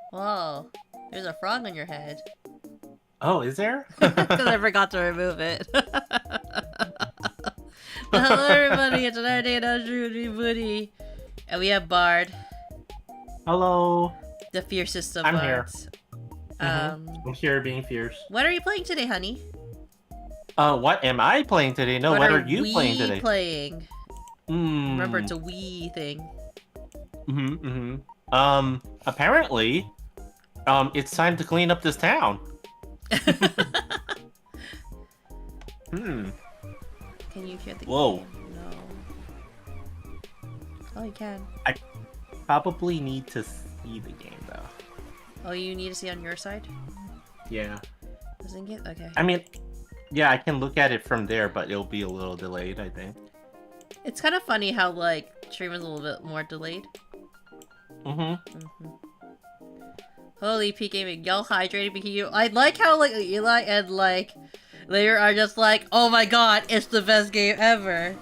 Whoa, there's a frog on your head. Oh, is there? Because I forgot to remove it. Hello everybody, it's another day of Munii. And we have Bard. Hello. The fiercest of I'm bards. Here. I'm here being fierce. What are you playing today, honey? What am I playing today? No, what are you playing today? Playing? Remember, it's a Wii thing. Apparently, it's time to clean up this town. Can you hear the Whoa. game? No. Oh, you can. I probably need to see the game, though. Oh, you need to see on your side? Yeah. Doesn't it? Okay. I mean, yeah, I can look at it from there, but it'll be a little delayed, I think. It's kind of funny how, like, stream is a little bit more delayed. Holy P Gaming, y'all hydrated PQ. I like how, like, Eli and, like, Layer are just like, oh my god, it's the best game ever.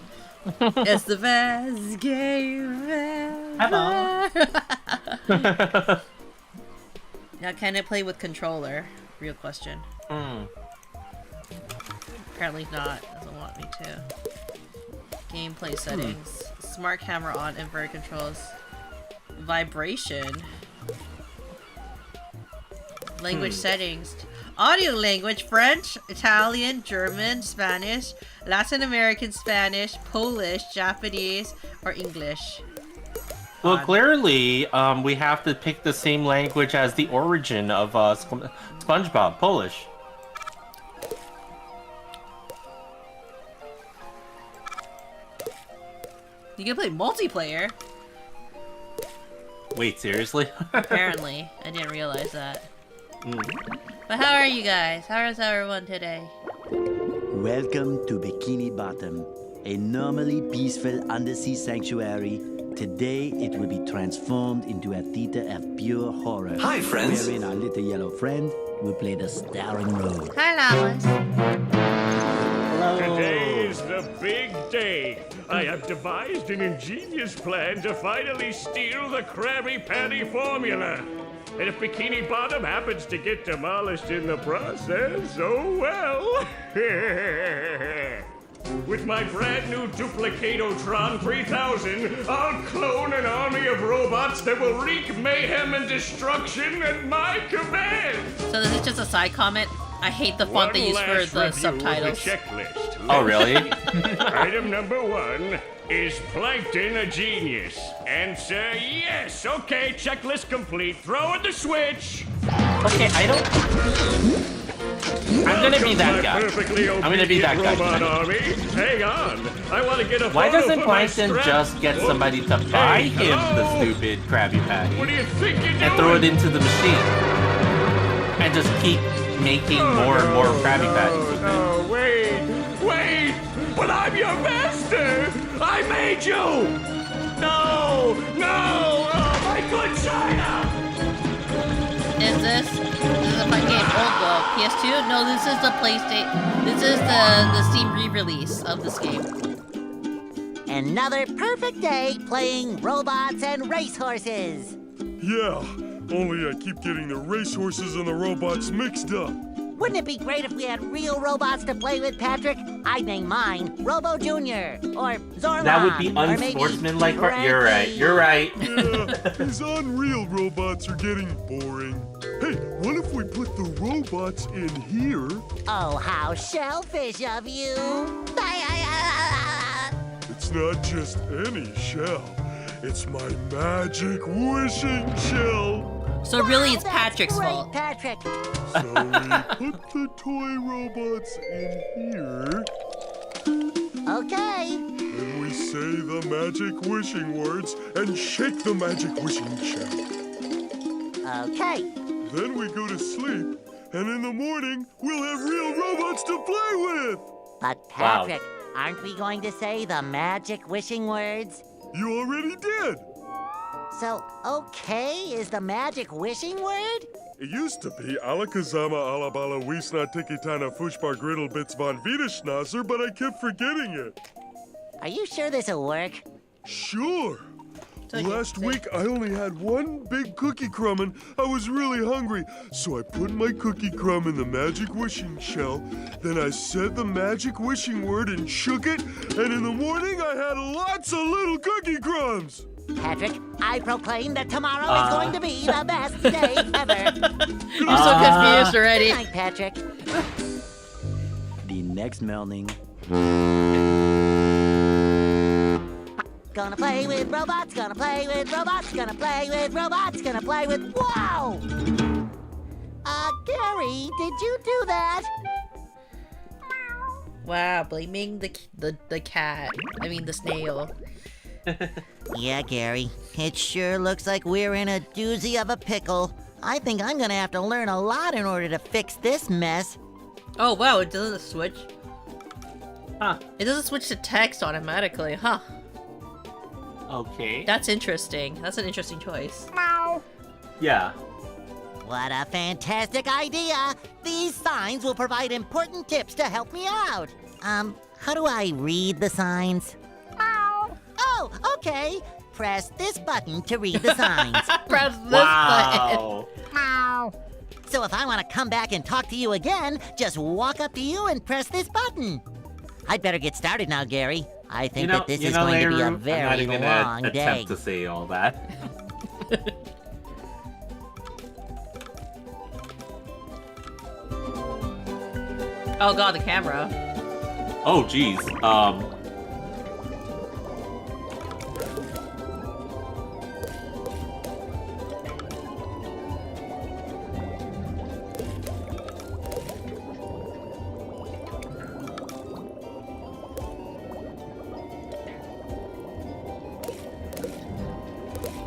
It's the best game ever. Hello. Now, can it play with controller? Real question. Apparently not. Doesn't want me to. Gameplay settings. Smart camera on, inverted controls. Vibration. Language settings. Audio language: French, Italian, German, Spanish, Latin American Spanish, Polish, Japanese, or English. Well, clearly, we have to pick the same language as the origin of SpongeBob, Polish. You can play multiplayer. Wait, seriously? Apparently, I didn't realize that. But how are you guys? How is everyone today? Welcome to Bikini Bottom, a normally peaceful undersea sanctuary. Today, it will be transformed into a theater of pure horror. Hi, friends. Wherein our little yellow friend will play the starring role. Hello. Hello. Today's the big day. I have devised an ingenious plan to finally steal the Krabby Patty formula. And if Bikini Bottom happens to get demolished in the process, oh well. With my brand new Duplicatotron 3000, I'll clone an army of robots that will wreak mayhem and destruction at my command. So this is just a side comment. I hate the font they use for the subtitles. The checklist. Oh, really? Item number 1. Is Plankton a genius? Answer yes. Okay, checklist complete. Throw in the switch. Okay, I don't... I'm gonna be that guy. I'm gonna be that guy. Army. Hang on. I want to get a Why photo doesn't for my Plankton strap. just get somebody to buy him the stupid Krabby Patty What do you think you're doing? and throw it into the machine? And just keep making more and more Krabby Patties with it. No, wait! But I'm your master! I made you! No! Oh, my good China! Is this a fun game? Old though. PS2? No, this is the PlayStation. This is the Steam re-release of this game. Another perfect day playing robots and racehorses. Yeah, only I keep getting the racehorses and the robots mixed up. Wouldn't it be great if we had real robots to play with, Patrick? I'd name mine Robo Jr. or Zorlon. That would be or maybe unsportsmanlike. You're Frankie. right. Yeah, these unreal robots are getting boring. Hey, what if we put the robots in here? Oh, how shellfish of you. It's not just any shell. It's my magic wishing shell. So really, it's That's Patrick's great, fault. Patrick. So we put the toy robots in here, Okay. and we say the magic wishing words and shake the magic wishing shell. Okay. Then we go to sleep, and in the morning, we'll have real robots to play with! But Patrick, aren't we going to say the magic wishing words? You already did! So, okay is the magic wishing word? It used to be Alakazama Alabala Wiesna Tikitana Fushbar Griddle Bits von Wiederschnauzer, but I kept forgetting it. Are you sure this'll work? Sure. So you Last say- week, I only had one big cookie crumb and I was really hungry. So I put my cookie crumb in the magic wishing shell. Then I said the magic wishing word and shook it. And in the morning, I had lots of little cookie crumbs. Patrick, I proclaim that tomorrow is going to be the best day ever. You're so confused already. Good night, Patrick. The next morning. Gonna play with robots, gonna play with robots, gonna play with robots, gonna play with... Wow! Gary, did you do that? Wow, blaming the cat. I mean the snail. Yeah, Gary. It sure looks like we're in a doozy of a pickle. I think I'm gonna have to learn a lot in order to fix this mess. Oh wow, it doesn't switch. Huh. It doesn't switch to text automatically, huh? Okay. That's interesting. That's an interesting choice. Yeah. What a fantastic idea! These signs will provide important tips to help me out. How do I read the signs? Oh, okay. Press this button to read the signs. Press this button. Wow. So if I want to come back and talk to you again, just walk up to you and press this button. I'd better get started now, Gary. I think that this is going to be a I'm not very even long gonna day. attempt to say all that. Oh god, the camera. Oh, geez.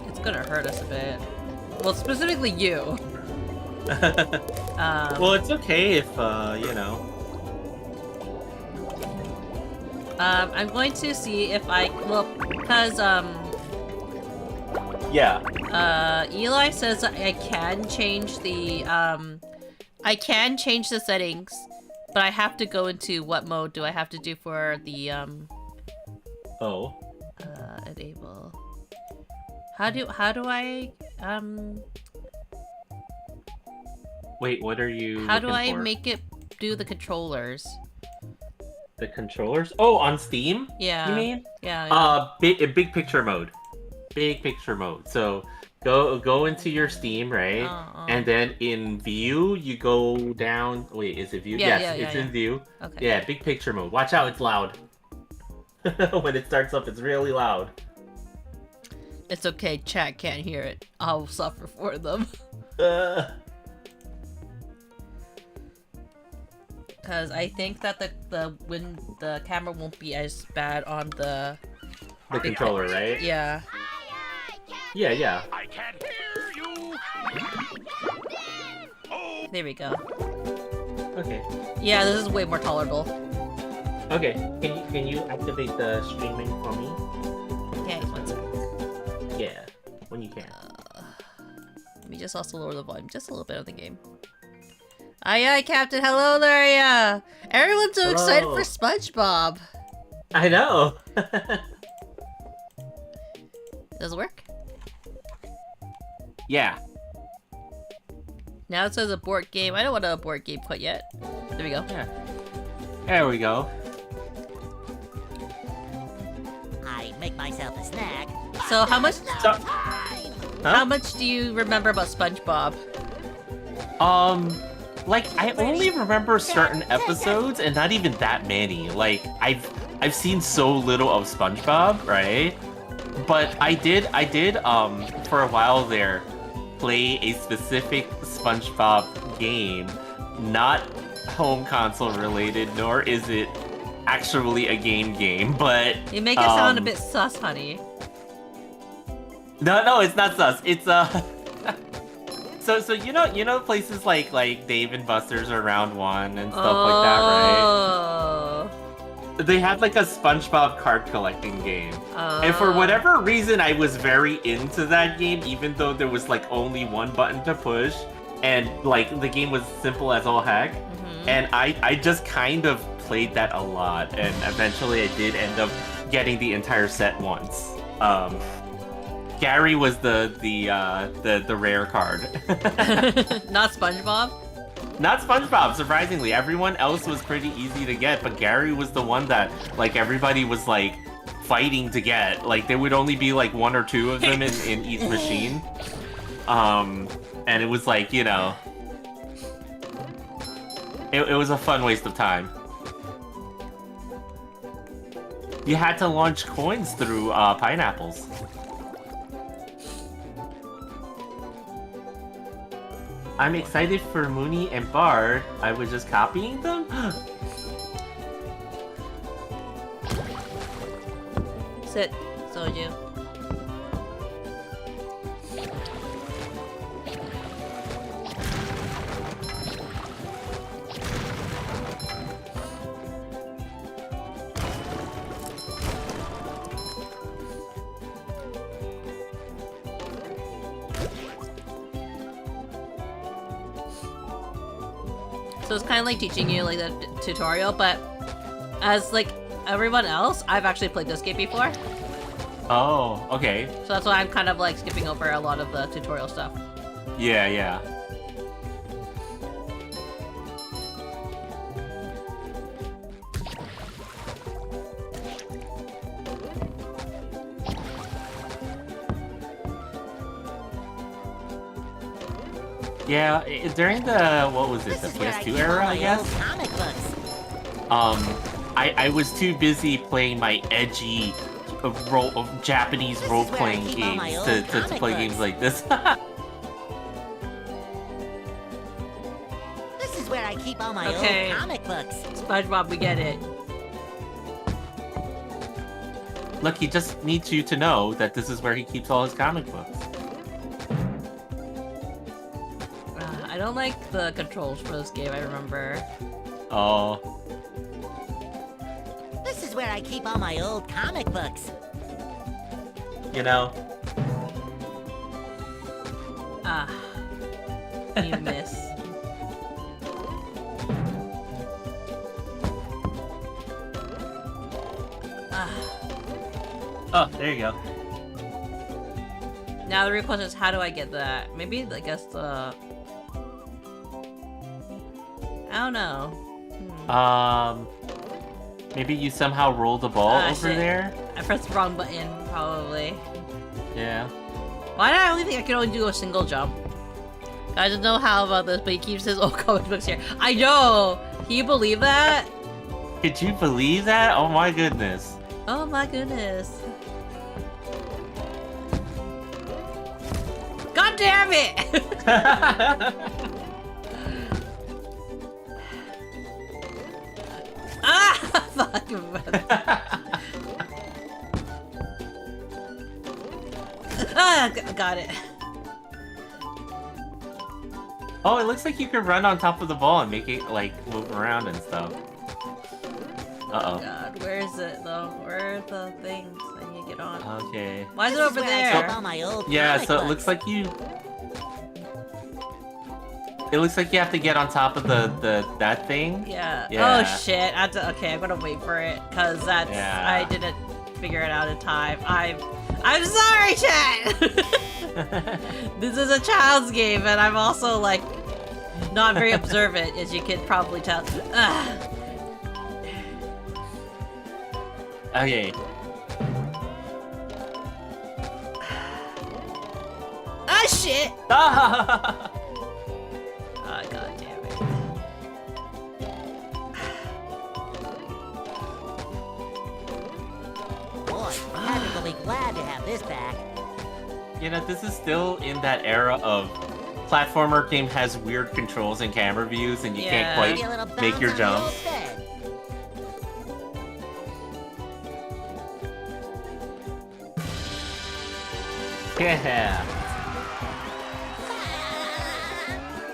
It's gonna hurt us a bit. Well, specifically you. Well, it's okay if, you know. I'm going to see if I, well, because, Yeah. Eli says I can change the, I can change the settings, but I have to go into what mode do I have to do for the, Oh. enable. How do I, Wait, what are you how do looking I for? make it do the controllers? The controllers? Oh, on Steam? Yeah. You mean? Yeah. Big picture mode. Big picture mode. So go into your Steam, right? And then in view, you go down. Wait, is it view? Yeah, yes, it's in view. Okay. Yeah, big picture mode. Watch out, it's loud. When it starts up, it's really loud. It's okay, chat can't hear it. I'll suffer for them. Because I think that the camera won't be as bad on the controller, right? Yeah. Yeah. I can't hear you. There we go. Okay. Yeah, this is way more tolerable. Okay. Can you activate the streaming for me? Okay, one sec. Yeah, when you can. Let me just also lower the volume just a little bit of the game. Aye, Captain. Hello there, yeah. Everyone's so excited Hello. for SpongeBob. I know. Does it work? Yeah. Now it says abort game. I don't want to abort game quite yet. There we go. Yeah. There we go. I make myself a snack. So how much? So, How much do you remember about SpongeBob? Like I only remember certain episodes and not even that many. Like I've seen so little of SpongeBob, right? But I did for a while there play a specific SpongeBob game, not home console related, nor is it actually a game, but You make it sound a bit sus, honey. No, it's not sus. It's So you know places like Dave and Buster's or Round One and stuff like that, right? Oh. They had like a SpongeBob card collecting game. And for whatever reason I was very into that game, even though there was like only one button to push and like the game was simple as all heck. And I just kind of played that a lot, and eventually I did end up getting the entire set once. Gary was the rare card. Not SpongeBob? Not SpongeBob, surprisingly. Everyone else was pretty easy to get, but Gary was the one that like everybody was like fighting to get. Like there would only be like one or two of them in each machine. And it was like, you know, it was a fun waste of time. You had to launch coins through pineapples. I'm excited for Munii and Bard. I was just copying them? Sit, Soju. So it's kind of like teaching you like the tutorial, but as like everyone else, I've actually played this game before. Oh, okay. So that's why I'm kind of like skipping over a lot of the tutorial stuff. Yeah. Yeah, during the, what was it, the PS2 era, I guess? Comic books. I was too busy playing my edgy Japanese role-playing games to play games like this. This is where I keep all my Okay. old comic books. SpongeBob, we get it. Look, he just needs you to know that this is where he keeps all his comic books. I don't like the controls for this game, I remember. Oh. This is where I keep all my old comic books. You know. Ah. You miss. Ah. Oh, there you go. Now the real question is, how do I get that? Maybe, I guess the... I don't know. Maybe you somehow roll the ball over shit. there? I pressed the wrong button, probably. Yeah. Why did I only think I could only do a single jump? I don't know how about this, but he keeps his old comic books here. I know! Can you believe that? Could you believe that? Oh my goodness. Oh my goodness. God damn it! Ah! Fuck. Ah, got it. Oh, it looks like you can run on top of the ball and make it, like, move around and stuff. Uh-oh. God, where is it though? Where are the things I need to get on? Okay. Why is it This over where I there? keep all my old Yeah, comic so it books. looks like you... It looks like you have to get on top of that thing. Yeah. Yeah. Oh shit. Okay, I'm gonna wait for it because that's Yeah. I didn't figure it out in time. I'm sorry, chat. This is a child's game, and I'm also like not very observant, as you can probably tell. Ugh. Okay. Ah shit. Ah! Oh god damn it. Boy, Patrick will be glad to have this back. You know, this is still in that era of platformer game has weird controls and camera views, and you Yeah. can't Maybe a little quite make bounce your on the jump. old bed. Yeah.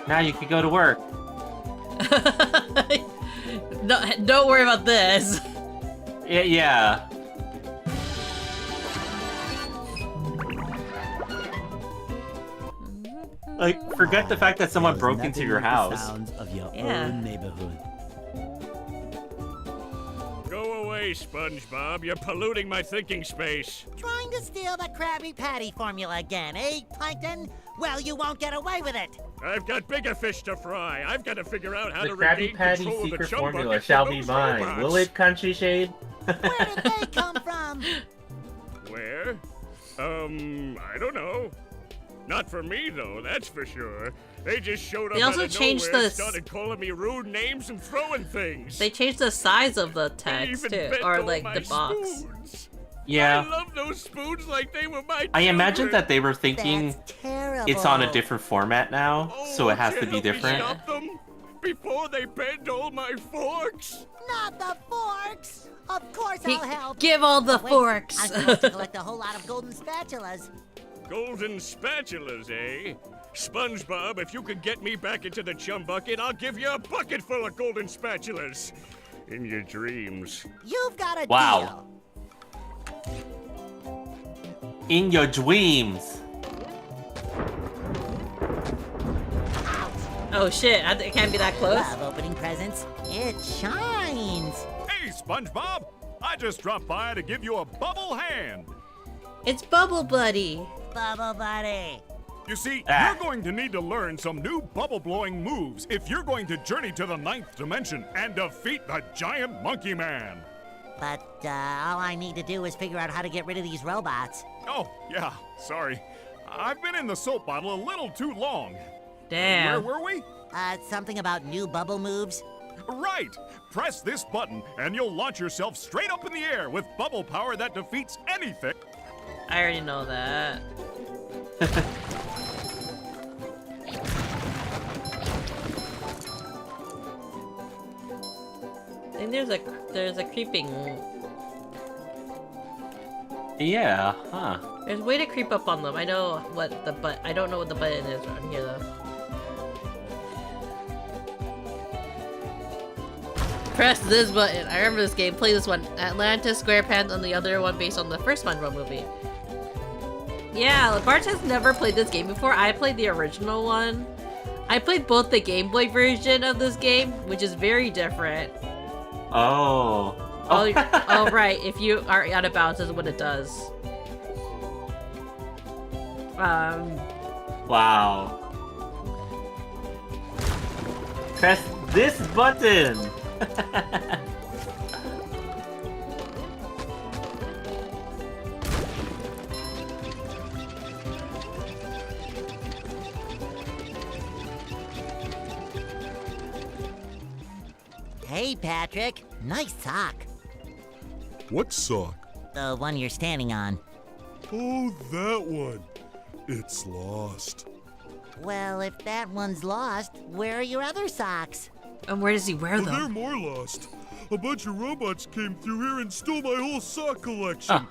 Now you can go to work. No, don't worry about this. Yeah. Like, forget the fact that someone There's broke nothing into your like the house. sounds of your Yeah. own neighborhood. Go away, SpongeBob. You're polluting my thinking space. Trying to steal the Krabby Patty formula again, eh, Plankton? Well, you won't get away with it. I've got bigger fish to fry. I've got to figure out how The to Krabby regain Patty control of the secret chum formula bucket shall from be those mine. robots. Will it, Country Shade? Where did they come from? Where? I don't know. Not for me, though, that's for sure. They just showed up They also out of changed nowhere and the started calling me rude names and throwing things. They changed the size of the They text even too, bent or all like my the box. spoons. Yeah. I love those spoons like they were my I imagine children. that they were thinking That's terrible. it's on a different format now, so it has to can't be help me different. Stop them before they bend all my forks. Not the forks! Of course He- I'll help. Give all the Wait, forks. I'm supposed to collect a whole lot of golden spatulas. Golden spatulas, eh? SpongeBob, if you could get me back into the chum bucket, I'll give you a bucket full of golden spatulas. In your dreams. You've got a Wow. deal. In your dreams. Oh shit! It can't be that close. Love opening presents. It shines. Hey, SpongeBob! I just dropped by to give you a bubble hand. It's Bubble Buddy. Bubble Buddy. You see, Ah. you're going to need to learn some new bubble-blowing moves if you're going to journey to the 9th dimension and defeat the giant monkey man. But all I need to do is figure out how to get rid of these robots. Oh, yeah, sorry. I've been in the soap bottle a little too long. Damn. Where were we? Something about new bubble moves. Right! Press this button and you'll launch yourself straight up in the air with bubble power that defeats anything. I already know that. I think there's a creeping. Yeah, huh. There's a way to creep up on them. I know what I don't know what the button is around here though. Press this button. I remember this game. Play this one. Atlantis, SquarePants, and the other one based on the first SpongeBob movie. Yeah, Bart has never played this game before. I played the original one. I played both the Game Boy version of this game, which is very different. Oh. Oh, right. If you are out of bounds, this is what it does. Wow. Press this button. Hey, Patrick. Nice sock. What sock? The one you're standing on. Oh, that one. It's lost. Well, if that one's lost, where are your other socks? And where does he wear Well, they're them? more lost. A bunch of robots came through here and stole my whole sock collection.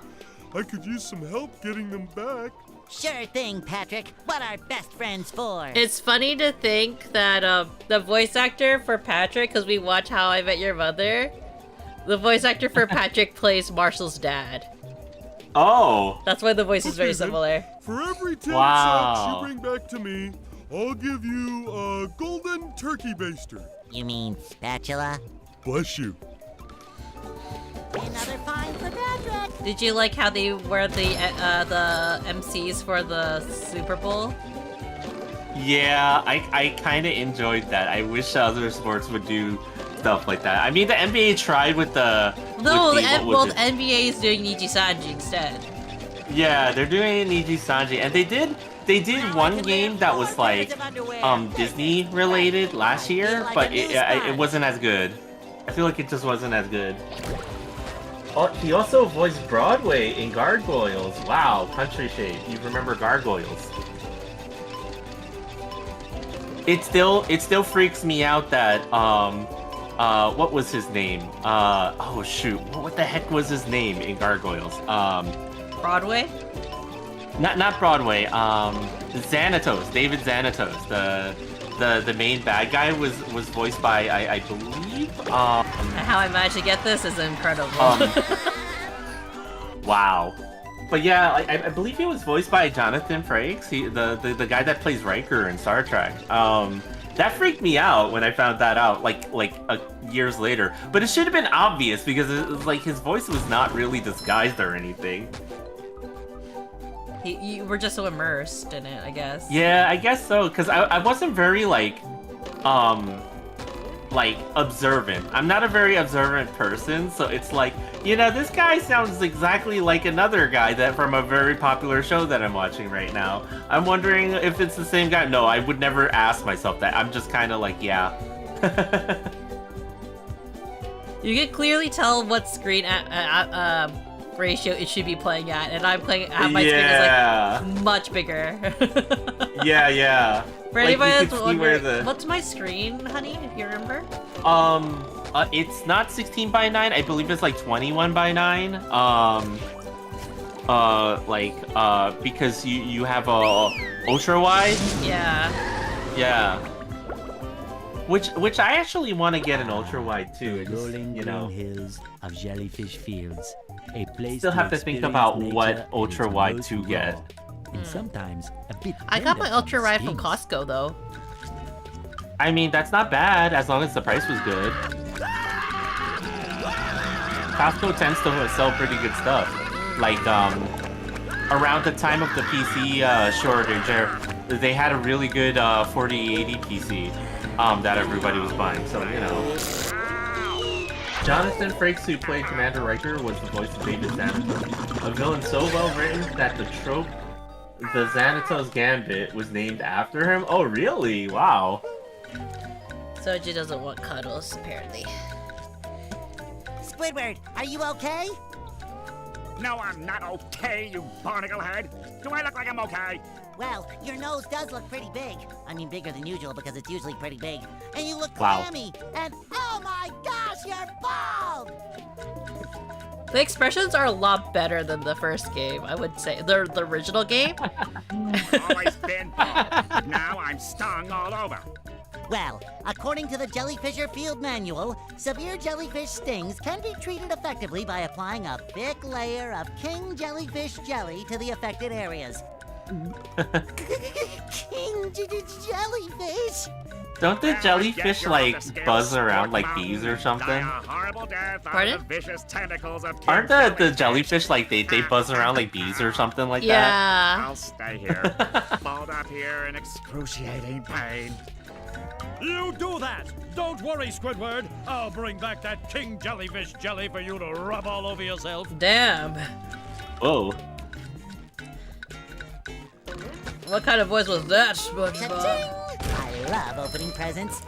I could use some help getting them back. Sure thing, Patrick. What are best friends for? It's funny to think that the voice actor for Patrick, because we watch How I Met Your Mother, the voice actor for Patrick plays Marshall's dad. Oh. That's why the voice is very Okay, then. similar. For every 10 Wow. socks you bring back to me, I'll give you a golden turkey baster. You mean spatula? Bless you. Another find for Patrick! Did you like how they wear the MCs for the Super Bowl? Yeah, I kind of enjoyed that. I wish other sports would do stuff like that. I mean, the NBA tried with the... No, with the NBA is doing Niji Sanji instead. Yeah, they're doing it in Niji Sanji, and they did one game that was like Disney related last year, but it wasn't as good. I feel like it just wasn't as good. Oh, he also voiced Broadway in Gargoyles. Wow, Country Shade. You remember Gargoyles? It still freaks me out that what was his name? Oh shoot, what the heck was his name in Gargoyles? Broadway? Not Broadway. Xanatos, David Xanatos, the main bad guy was voiced by I believe. How I managed to get this is incredible. Wow. But yeah, I believe he was voiced by Jonathan Frakes, the guy that plays Riker in Star Trek. That freaked me out when I found that out, like years later. But it should have been obvious because it was like his voice was not really disguised or anything. You were just so immersed in it, I guess. Yeah, I guess so, because I wasn't very, like observant. I'm not a very observant person, so it's like, you know, this guy sounds exactly like another guy that from a very popular show that I'm watching right now. I'm wondering if it's the same guy. No, I would never ask myself that. I'm just kind of like, yeah. You can clearly tell what screen ratio it should be playing at, and I'm playing at my screen is like much bigger. Yeah. For Like, anybody you that's could see wondering, where the- what's my screen, honey, if you remember? It's not 16 by 9. I believe it's like 21 by 9. Because you have a ultra wide. Yeah. Which I actually want to get an ultra wide too. It's, Rolling you know, green hills of jellyfish fields. A place still have to think experience about nature what in its ultra wide most to raw, get. And sometimes a bit I got my tender ultra on ride from skins. Costco though. I mean, that's not bad as long as the price was good. Costco tends to sell pretty good stuff. Like, around the time of the PC shortage, they had a really good 4080 PC that everybody was buying, so, you know. Jonathan Frakes, who played Commander Riker, was the voice of David Xanatos, a villain so well written that the trope, the Xanatos Gambit, was named after him. Oh, really? Wow. Soji doesn't want cuddles, apparently. Squidward, are you okay? No, I'm not okay, you barnacle head. Do I look like I'm okay? Well, your nose does look pretty big. I mean, bigger than usual because it's usually pretty big. And you look Wow. clammy. And oh my gosh, you're bald! The expressions are a lot better than the first game, I would say. The original game? Always been bald. Now I'm stung all over. Well, according to the Jellyfisher Field Manual, severe jellyfish stings can be treated effectively by applying a thick layer of king jellyfish jelly to the affected areas. King jellyfish? Don't the Well, I jellyfish, guess you're like, on the scale buzz of around Sport like Mountain, bees or die something? a horrible death Pardon? under the vicious tentacles of Aren't king the jellyfish, like, they buzz around like bees or something like that? Yeah. I'll stay here, balled up here in excruciating pain. You do that! Don't worry, Squidward. I'll bring back that king jellyfish jelly for you to rub all over yourself. Damn. Whoa. What kind of voice was that, Cha-ching! SpongeBob? I love opening presents.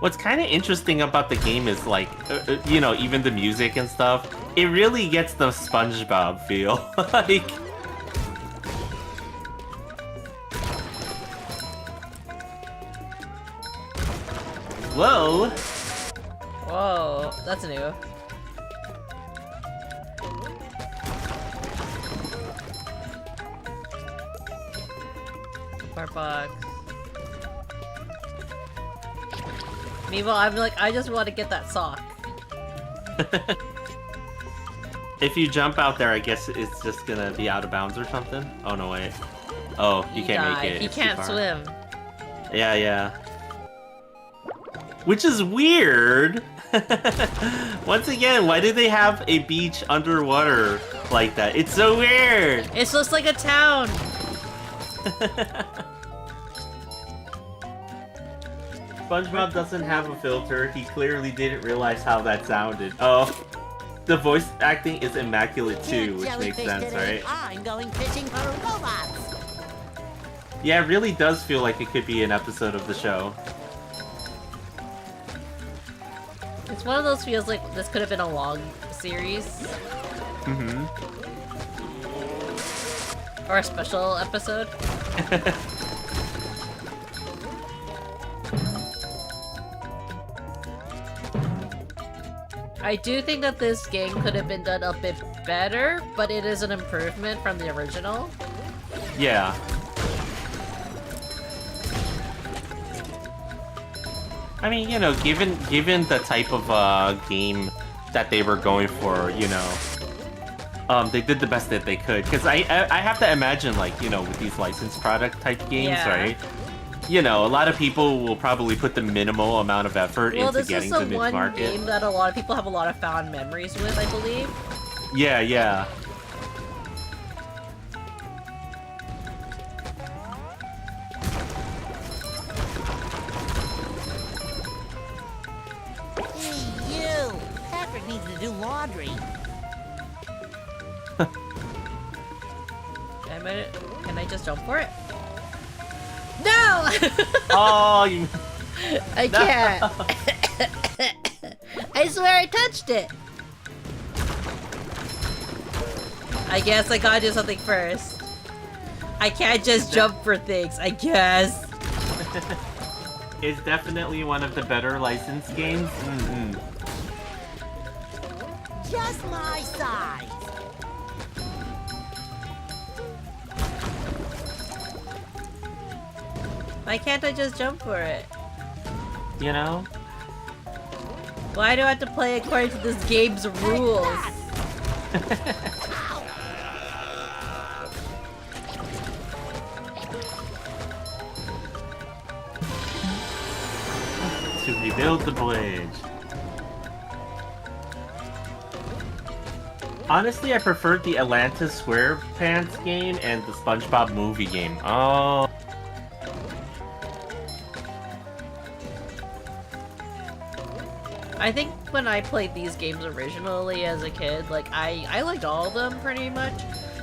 What's kind of interesting about the game is like, you know, even the music and stuff, it really gets the SpongeBob feel. Like, whoa. Whoa, that's new. Barbox. Meanwhile, I'm like, I just want to get that sock. If you jump out there, I guess it's just gonna be out of bounds or something. Oh no, wait. Oh, you can't make it. He It's too can't far. swim. Yeah, yeah. Which is weird. Once again, why did they have a beach underwater like that? It's so weird. It's just like a town. SpongeBob doesn't have a filter. He clearly didn't realize how that sounded. Oh, the voice acting is immaculate too, which makes Jellyfish sense, today. right? I'm going fishing for robots. Yeah, it really does feel like it could be an episode of the show. It's one of those feels like this could have been a long series. Mm-hmm. Or a special episode. I do think that this game could have been done a bit better, but it is an improvement from the original. Yeah. I mean, you know, given the type of game that they were going for, you know, they did the best that they could. Because I have to imagine, like, you know, with these licensed product type games, Yeah. right? You know, a lot of people will probably put the minimal amount of effort Well, into this is getting the to one mid-market. game that a lot of people have a lot of fond memories with, I believe. Yeah, yeah. Hey, you! Patrick needs to do laundry. Can I just jump for it? No! Oh, you... I can't. I swear I touched it. I guess I gotta do something first. I can't just jump for things, I guess. It's definitely one of the better licensed games. Mm-hmm. Just my size. Why can't I just jump for it? You know? Why do I have to play according to this game's rules? To rebuild the bridge. Honestly, I preferred the Atlantis SquarePants game and the SpongeBob movie game. Oh. I think when I played these games originally as a kid, like, I liked all of them pretty much.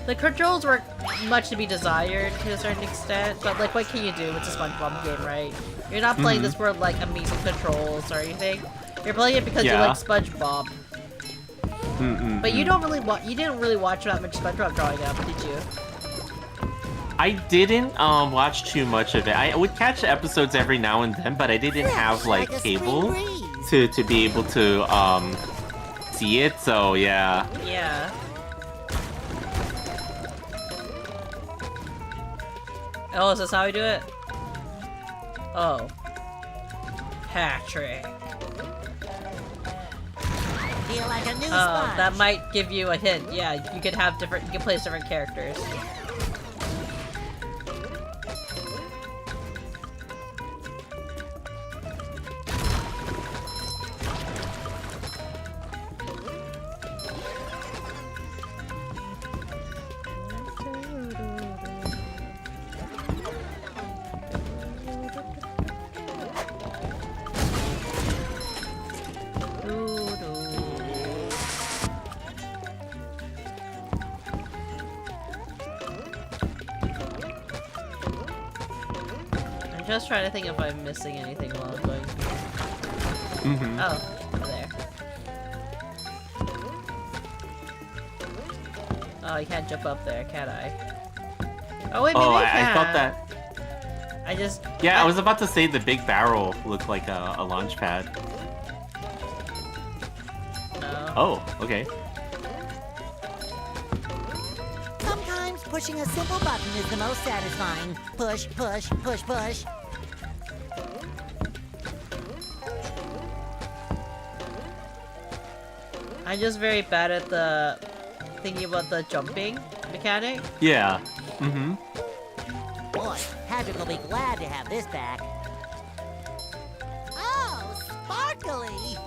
The controls were much to be desired to a certain extent, but like, what can you do? It's a SpongeBob game, right? You're not playing this for like amazing controls or anything. You're playing it because you Yeah. like SpongeBob. But you don't really you didn't really watch that much SpongeBob growing up, did you? I didn't watch too much of it. I would catch episodes every now and then, but I didn't have like a spring cable breeze. to be able to see it. So yeah. Yeah. Oh, is this how we do it? Oh. Patrick. Feel like a new Oh, sponge. that might give you a hint. Yeah, you could have different, you can play as different characters. I'm just trying to think if I'm missing anything while I'm going through. Mm-hmm. Oh, there. Oh, you can't jump up there, can I? Oh wait, maybe I can. I thought that. I just. Yeah, I was about to say the big barrel looked like a launch pad. No. Oh, okay. Sometimes pushing a simple button is the most satisfying. Push, push, push, push. I'm just very bad at the thinking about the jumping mechanic. Yeah. Mm-hmm. Boy, Patrick will be glad to have this back. Oh, sparkly!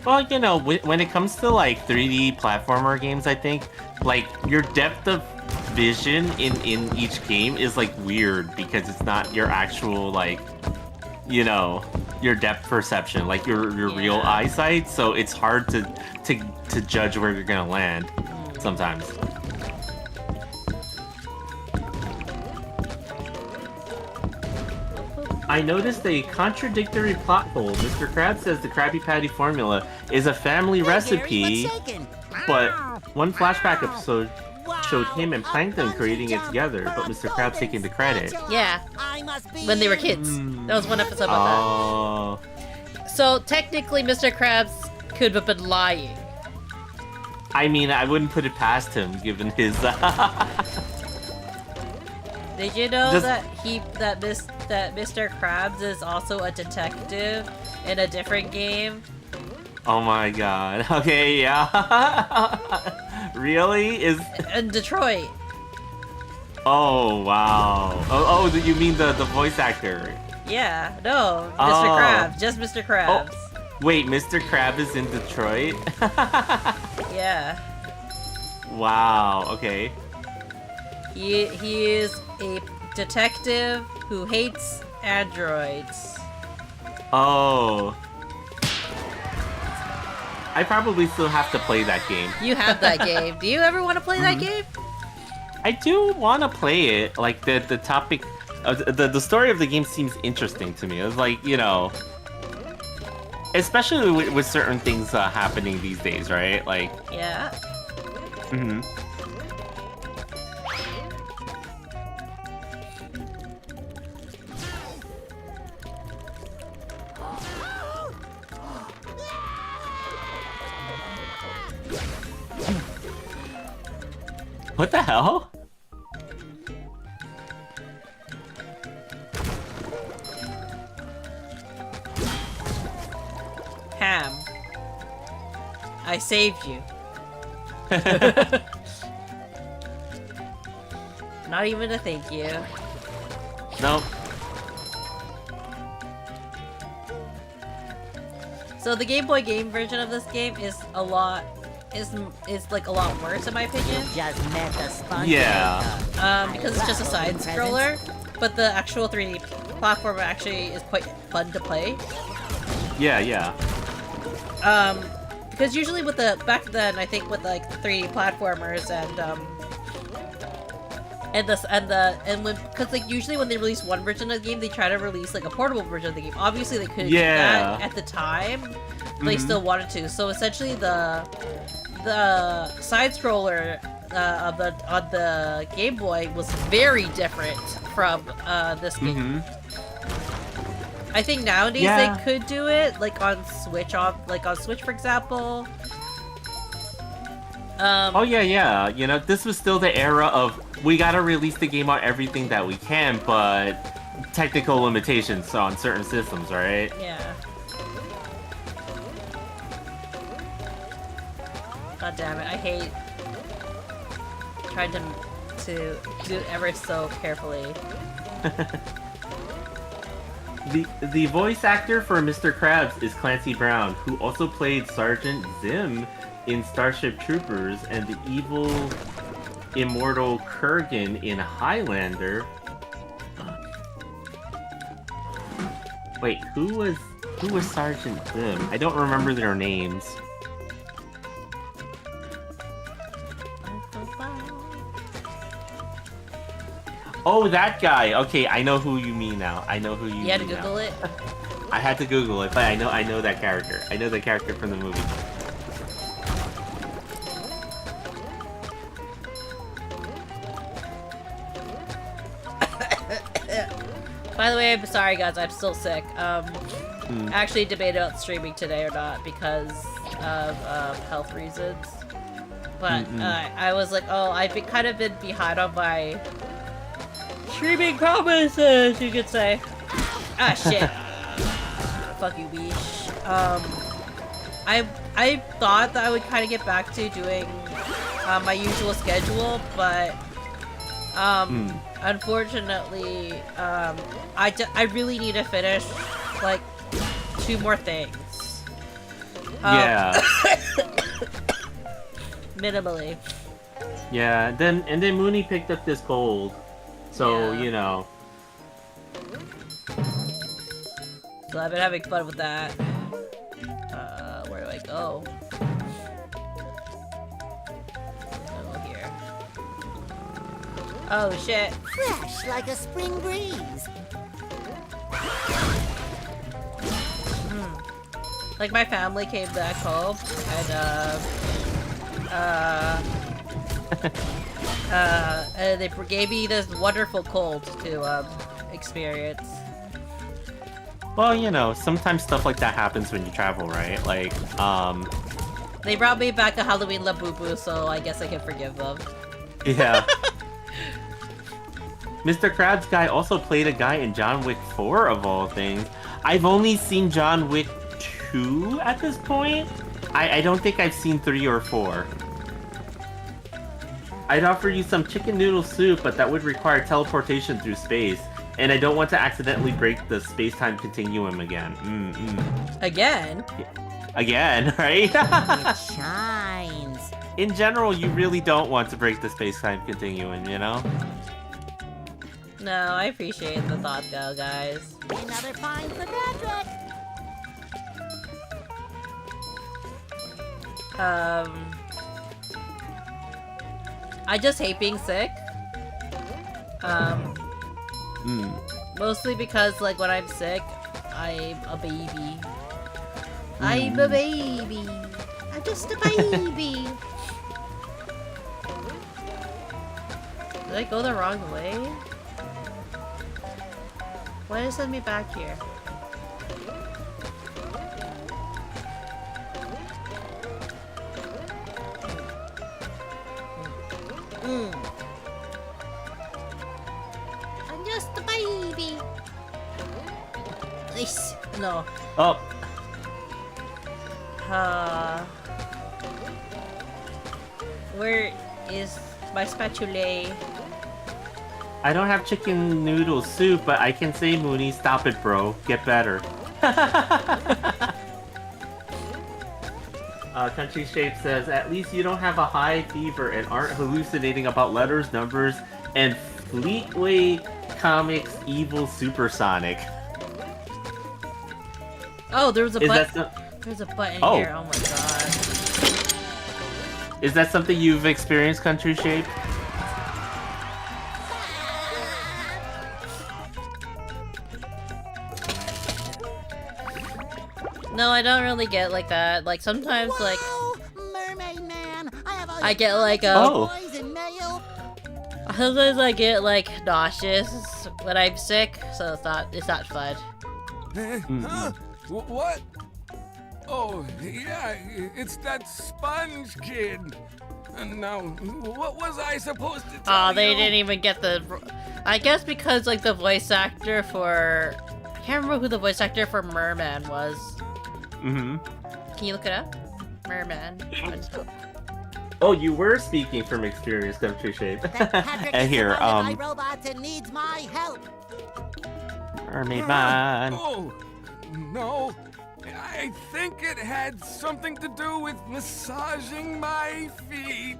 Well, you know, when it comes to like 3D platformer games, I think like your depth of vision in each game is like weird because it's not your actual like, you know, your depth perception, like your real eyesight. So it's hard to judge where you're gonna land sometimes. I noticed a contradictory plot hole. Mr. Krabs says the Krabby Patty formula is a family recipe, but one flashback episode showed him and Plankton creating it together, but Mr. Krabs taking the credit. Yeah. When they were kids. That was one episode about that. So technically, Mr. Krabs could have been lying. I mean, I wouldn't put it past him, given his. Did you know Just- that Mr. Krabs is also a detective in a different game? Oh my god. Okay, yeah. Really? In Detroit. Oh wow. Oh, you mean the voice actor? Yeah. No, Mr. Oh. Krabs. Just Mr. Krabs. Wait, Mr. Krab is in Detroit? Yeah. Wow. Okay. He is a detective who hates androids. Oh. I probably still have to play that game. You have that game. Do you ever want to play that game? I do want to play it. Like the topic, the story of the game seems interesting to me. It's like, you know, especially with certain things happening these days, right? Like. Yeah. Mm-hmm. What the hell? Ham. I saved you. Not even a thank you. Nope. So the Game Boy game version of this game is a lot like a lot worse in my opinion. Just met the sponge. Yeah. Because it's just a side scroller, but the actual 3D platformer actually is quite fun to play. Yeah. Because usually with the back then, I think with like the 3D platformers because like usually when they release one version of the game, they try to release like a portable version of the game. Obviously, they couldn't do that at the time. But they still wanted to. So essentially, the side scroller on the Game Boy was very different from this game. I think nowadays they could do it, like on Switch, for example. Oh yeah. You know, this was still the era of we gotta release the game on everything that we can, but technical limitations on certain systems, right? Yeah. God damn it! I hate trying to do it ever so carefully. The voice actor for Mr. Krabs is Clancy Brown, who also played Sergeant Zim in Starship Troopers and the evil immortal Kurgan in Highlander. Wait, who was Sergeant Zim? I don't remember their names. Oh, that guy. Okay, I know who you mean now. I know who you mean. You had to Google it? I had to Google it, but I know that character. I know the character from the movie. By the way, I'm sorry guys, I'm still sick. I actually debated about streaming today or not because of health reasons. But I was like, oh, I've kind of been behind on my streaming promises, you could say. Ah, shit. Fuck you, Beesh. I thought that I would kind of get back to doing my usual schedule, but unfortunately, I really need to finish like 2 more things. Yeah. Minimally. Yeah. Then Munii picked up this gold, so Yeah. you know. So I've been having fun with that. Where do I go? Go here. Oh shit. Fresh like a spring breeze. Like my family came back home and they gave me this wonderful cold to experience. Well, you know, sometimes stuff like that happens when you travel, right? Like, They brought me back a Halloween Labubu, so I guess I can forgive them. yeah. Mr. Krabs guy also played a guy in John Wick 4 of all things. I've only seen John Wick 2 at this point. I don't think I've seen 3 or 4. I'd offer you some chicken noodle soup, but that would require teleportation through space. And I don't want to accidentally break the space-time continuum again. Again? Again, right? It shines. In general, you really don't want to break the space-time continuum, you know? No, I appreciate the thought though, guys. Another find for Patrick. I just hate being sick. Mostly because, like, when I'm sick, I'm a baby. I'm a baby. I'm just a baby. Did I go the wrong way? Why did it send me back here? I'm just a baby. Nice. No. Oh, Where is my spatula? I don't have chicken noodle soup, but I can say, Munii, stop it, bro. Get better. Country Shape says, at least you don't have a high fever and aren't hallucinating about letters, numbers, and Fleetway Comics Evil Supersonic. Oh, there was a Is button. that There's a button Oh. here. Oh my god. Is that something you've experienced, Country Shape? No, I don't really get like that. Like sometimes, like Whoa, Mermaid Man. I have all I your get like Oh. boys in mail. sometimes I get like nauseous when I'm sick, so it's not fun. Huh? What? Oh, yeah, it's that sponge kid. Now, what was I supposed to tell Oh, they you? didn't even get the. I guess because like the voice actor for, I can't remember who the voice actor for Merman was. Can you look it up? Merman. Oh, you were speaking from experience, Country Shape. That Patrick And is here, surrounded by robots and needs my help. Mermaid Man. Oh, no. I think it had something to do with massaging my feet.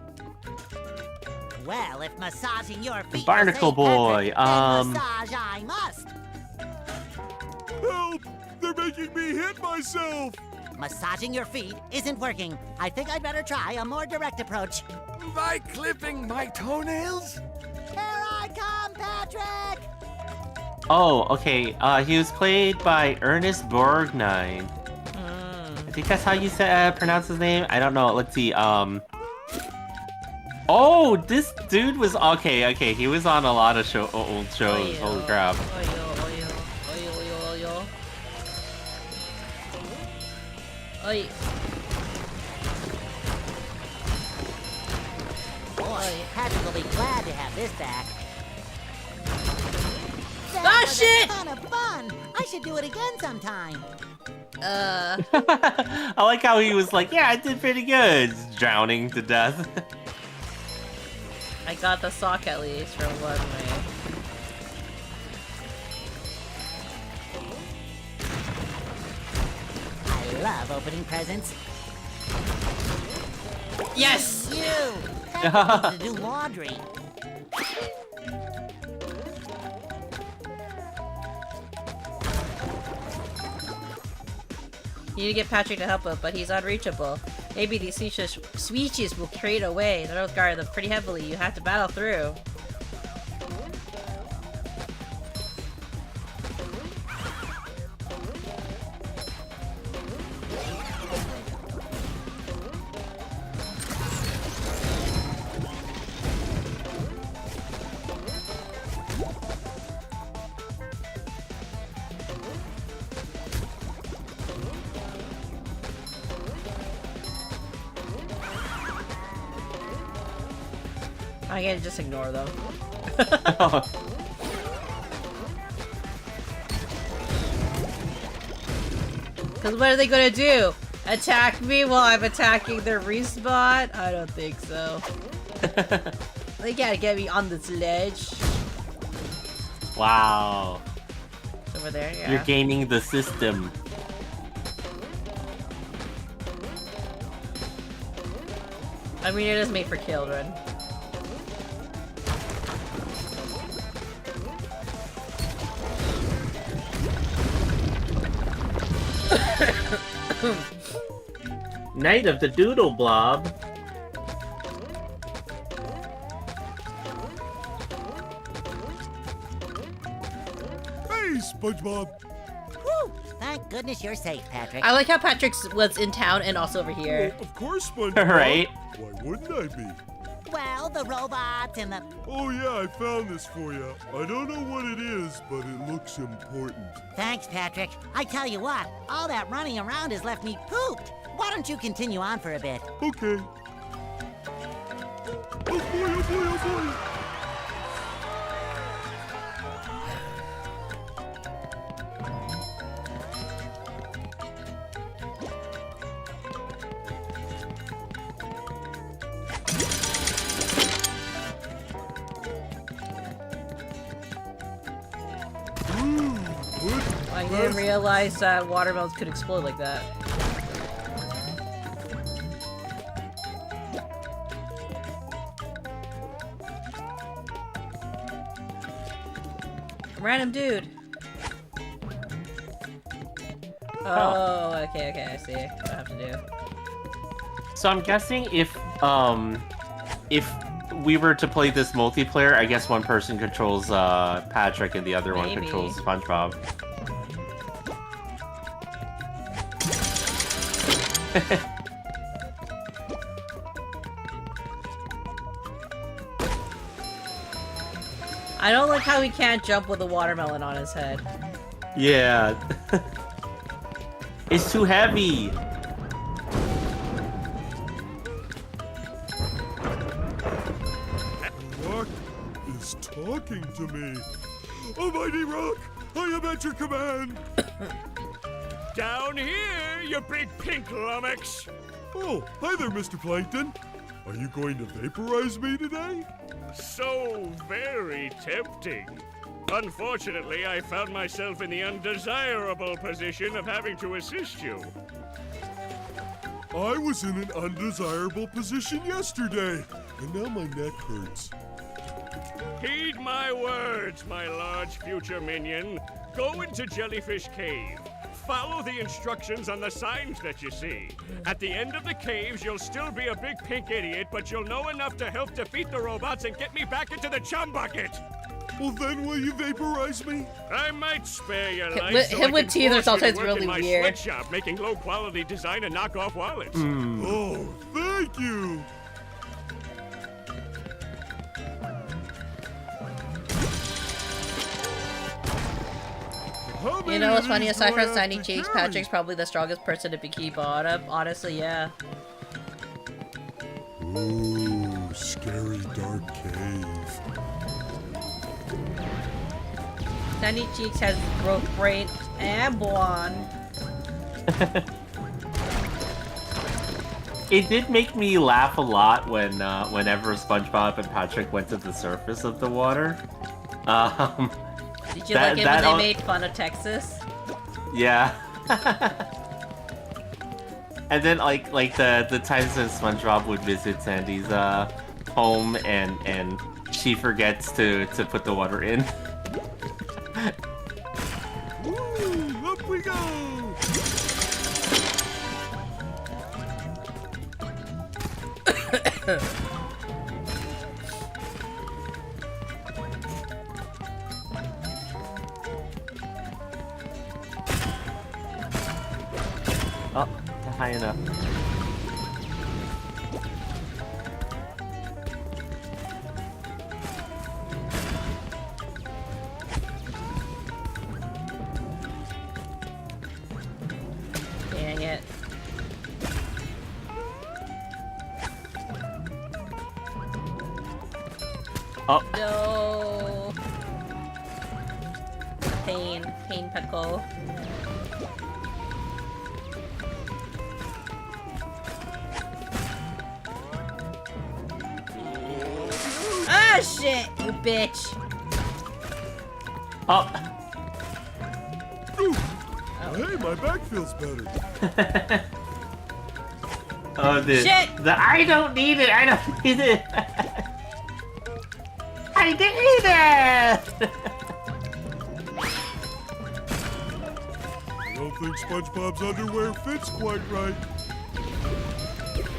Well, if massaging your feet Barnacle will Boy, save Patrick, then massage I must. Help! They're making me hit myself! Massaging your feet isn't working. I think I'd better try a more direct approach. By clipping my toenails? Here I I come, Patrick! Oh, okay. He was played by Ernest Borgnine. I think that's how you pronounce his name. I don't know. Let's see. Oh, this dude was okay. He was on a lot of old shows. Holy crap! Boy, Patrick will be glad to have this back. That Ah, was shit! a ton of fun. I should do it again sometime. I like how he was like, "Yeah, I did pretty good," drowning to death. I got the sock at least from one way. I love opening presents. Yes! You! Patrick needs to do laundry. You need to get Patrick to help him, but he's unreachable. Maybe these switches will create a way. They don't guard them pretty heavily. You have to battle through. I can just ignore them. Because what are they gonna do? Attack me while I'm attacking their respawn? I don't think so. They gotta get me on this ledge. Wow. It's over there, yeah. You're gaming the system. I mean, it is made for children. Night of the Doodle Blob. Hey, SpongeBob. Whew! Thank goodness you're safe, Patrick. I like how Patrick was in town and also over here. Well, of course, SpongeBob. Right? Why wouldn't I be? Well, the robots and the... Oh yeah, I found this for you. I don't know what it is, but it looks important. Thanks, Patrick. I tell you what, all that running around has left me pooped. Why don't you continue on for a bit? Okay. Oh boy, oh boy, oh boy. I didn't realize that watermelons could explode like that. Random dude. Oh, okay, I see. What I have to do. So I'm guessing if we were to play this multiplayer, I guess one person controls Patrick and the other one Maybe. controls SpongeBob. I don't like how he can't jump with a watermelon on his head. Yeah. It's too heavy. Rock is talking to me. Almighty Rock, I am at your command. Down here, you big pink lummox! Oh, hi there, Mr. Plankton. Are you going to vaporize me today? So very tempting. Unfortunately, I found myself in the undesirable position of having to assist you. I was in an undesirable position yesterday, and now my neck hurts. Heed my words, my large future minion. Go into Jellyfish Cave. Follow the instructions on the signs that you see. At the end of the caves, you'll still be a big pink idiot, but you'll know enough to help defeat the robots and get me back into the chum bucket. Well, then will you vaporize me? I might spare your Him life. with- so him I with can teeth are force you to sometimes work really in my weird. sweatshop, making low-quality design and knockoff wallets. Oh, thank you. How You many know what's of funny? these Aside do I from have Tiny to Cheeks, carry? Patrick's probably the strongest person to Bikini Bottom. Honestly, yeah. Ooh, scary dark cave. Tiny Cheeks has growth brain and blonde. It did make me laugh a lot when whenever SpongeBob and Patrick went to the surface of the water. Did you like it when they made fun of Texas? Yeah. And then like the times when SpongeBob would visit Sandy's home and she forgets to put the water in. Woo, up we go. Oh, not high enough. Dang it. Oh. No. Pain pickle. Ah, shit, you bitch. Oh. Ooh. Hey, my back feels better. Oh, Shit! I don't need it. I don't need it. I need it. I don't think SpongeBob's underwear fits quite right.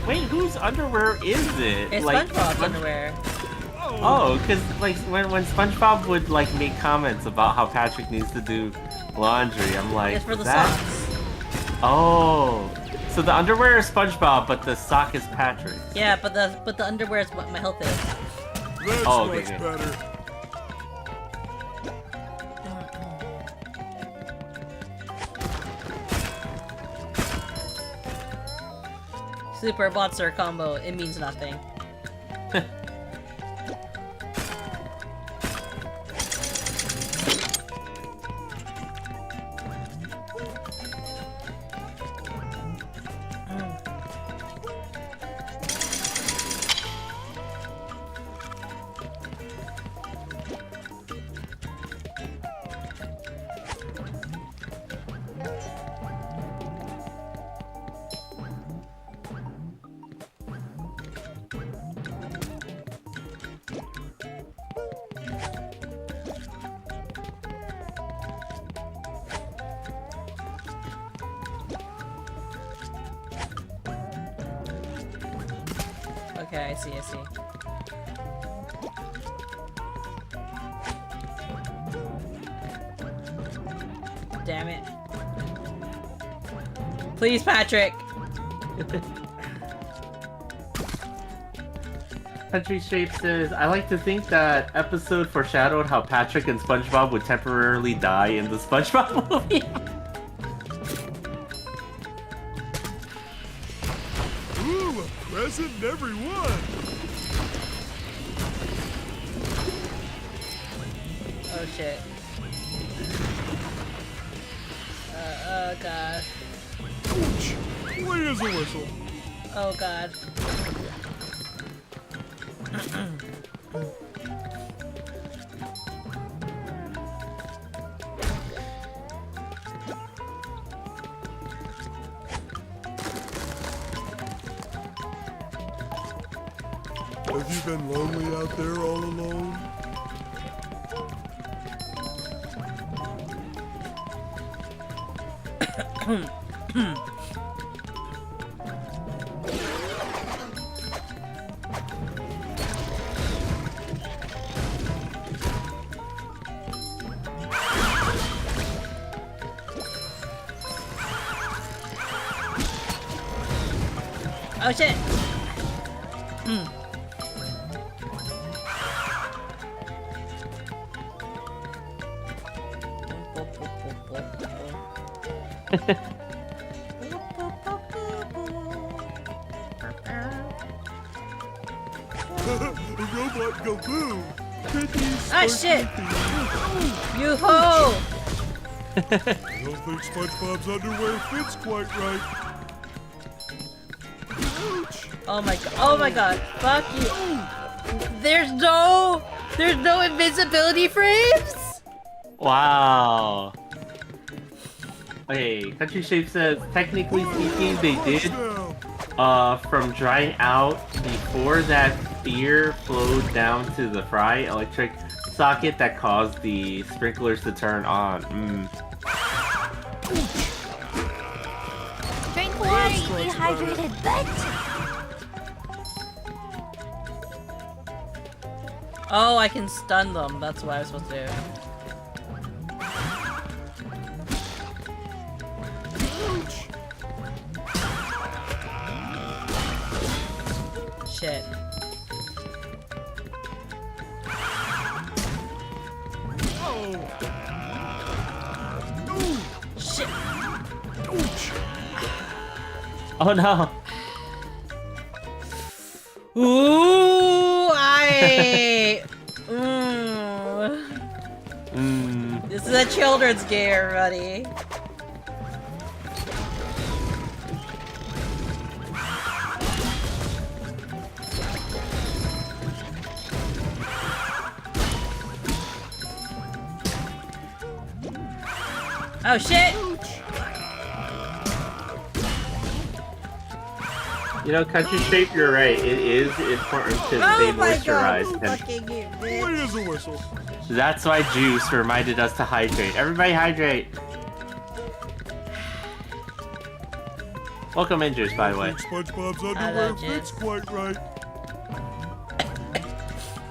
Wait, whose underwear is it? It's Like, SpongeBob's underwear. Oh, because like when SpongeBob would like make comments about how Patrick needs to do laundry, I'm like, It's for the that... socks. Oh, so the underwear is SpongeBob, but the sock is Patrick. Yeah, but the underwear is what my health is. That's Oh, okay, much okay. better. Super Monster combo, it means nothing. Okay, I see. Damn it. Please, Patrick! Country Shape says, I like to think that episode foreshadowed how Patrick and SpongeBob would temporarily die in the SpongeBob movie. Ooh, a present in every one. Oh shit. Oh god. Ouch. Clean as a whistle. Oh god. Have you been lonely out there all alone? Oh shit! The robot go boom. Ah shit! You ho! I don't think SpongeBob's underwear fits quite right. Ouch! Oh my god! Oh my god! Fuck you! There's no invisibility frames. Wow. Okay, Country Shape says, technically speaking, they did, from drying out before that beer flowed down to the fry electric socket that caused the sprinklers to turn on. Drink water, you dehydrated butt. Oh, I can stun them. That's what I was supposed to do. Shit. Shit. Oh no! Ooh, This is a children's game, everybody. Oh shit! You know, Country Shape, you're right. It is important to stay moisturized. Wait as a whistle. That's why Juice reminded us to hydrate. Everybody hydrate! Welcome in, Juice, by the way. SpongeBob's underwear fits quite right.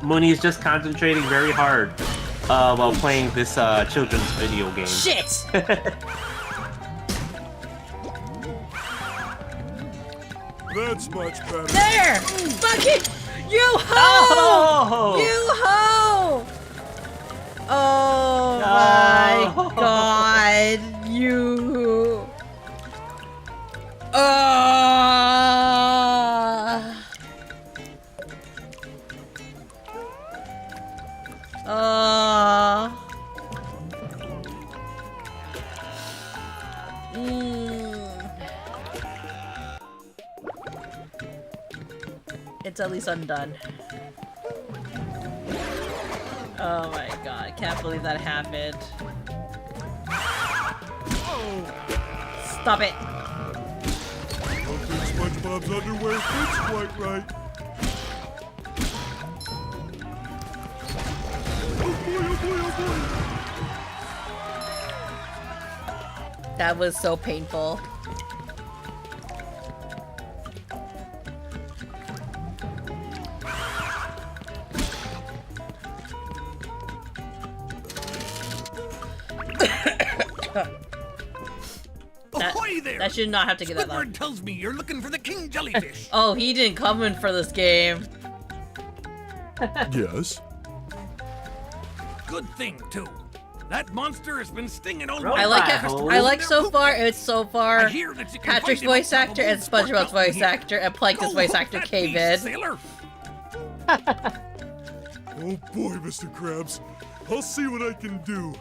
Munii's just concentrating very hard while playing this children's video game. Shit! That's much better. There! Fucking you ho! Oh! You ho! Oh No. my god! You. It's at least undone. Oh my god, I can't believe that happened. Stop it! I don't think SpongeBob's underwear fits quite right. Oh boy, oh boy, oh boy! That was so painful. Ahoy there! That should not have to get that Squidward loud. tells me you're looking for the king jellyfish. Oh, he didn't come in for this game. Yes? Good thing, too. That monster has been stinging all I like it. I like so far. It's so far. I hear that you can Patrick's find him voice actor and up on the SpongeBob's voice actor and Plankton's Go voice hook actor that came beast, in. sailor. Oh boy, Mr. Krabs. I'll see what I can do.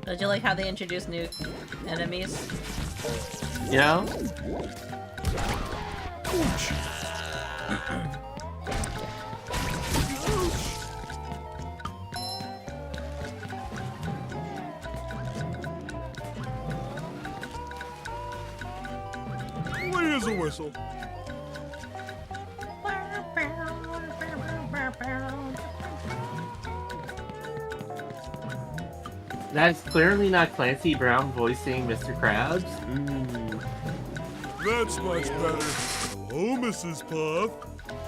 Did you like how they introduced new enemies? You know? whistle. That's clearly not Clancy Brown voicing Mr. Krabs. That's much better. Hello, Mrs. Puff.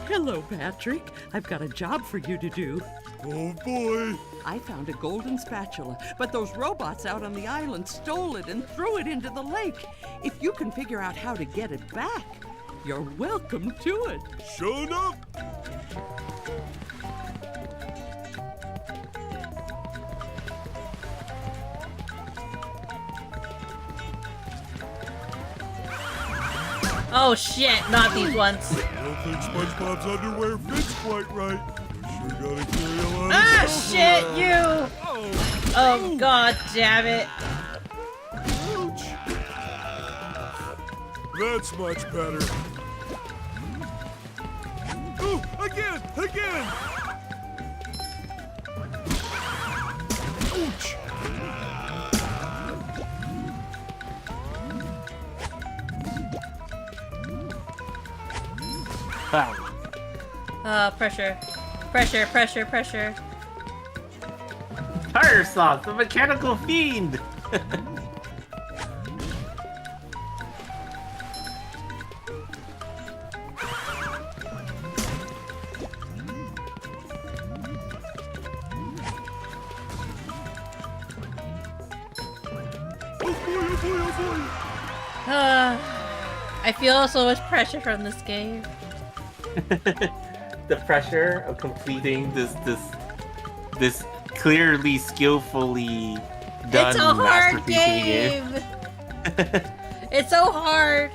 Hello, Patrick. I've got a job for you to do. Oh boy. I found a golden spatula, but those robots out on the island stole it and threw it into the lake. If you can figure out how to get it back, you're welcome to it. Sure enough. Oh shit, not these ones. I don't think SpongeBob's underwear fits quite right. We sure gotta carry a lot of Ah stuff shit, around. you! Oh god damn it. Ouch. That's much better. Oh, again! Ouch! Pressure. Tartar sauce, the mechanical fiend! I feel so much pressure from this game. The pressure of completing this clearly skillfully done It's a hard masterpiece game! It's so hard!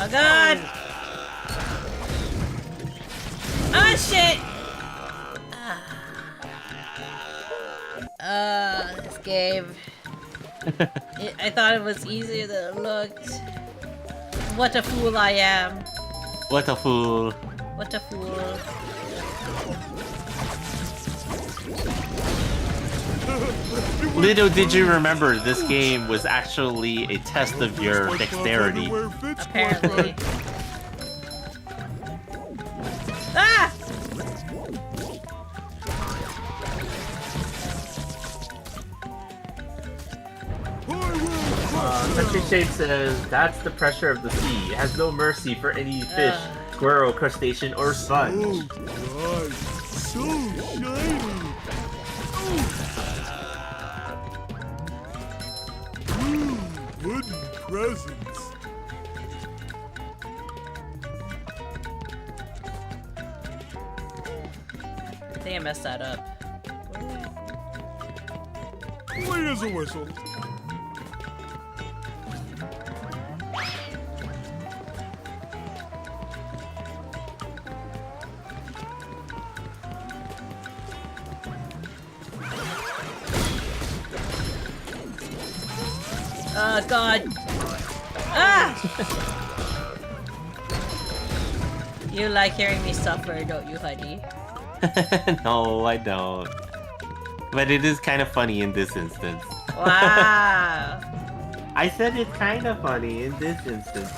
Oh god! Oh shit! This game. I thought it was easier than it looked. What a fool I am. What a fool. What a fool. Little did you remember, this game was actually a test of your dexterity. Apparently. Ah! Country Shape says, that's the pressure of the sea. It has no mercy for any fish, squirrel, crustacean, or sponge. Oh god, so shiny. Wooden presents. I think I messed that up. Clean as a whistle. Oh god. Ah! You like hearing me suffer, don't you, honey? No, I don't. But it is kind of funny in this instance. Wow. I said it's kind of funny in this instance.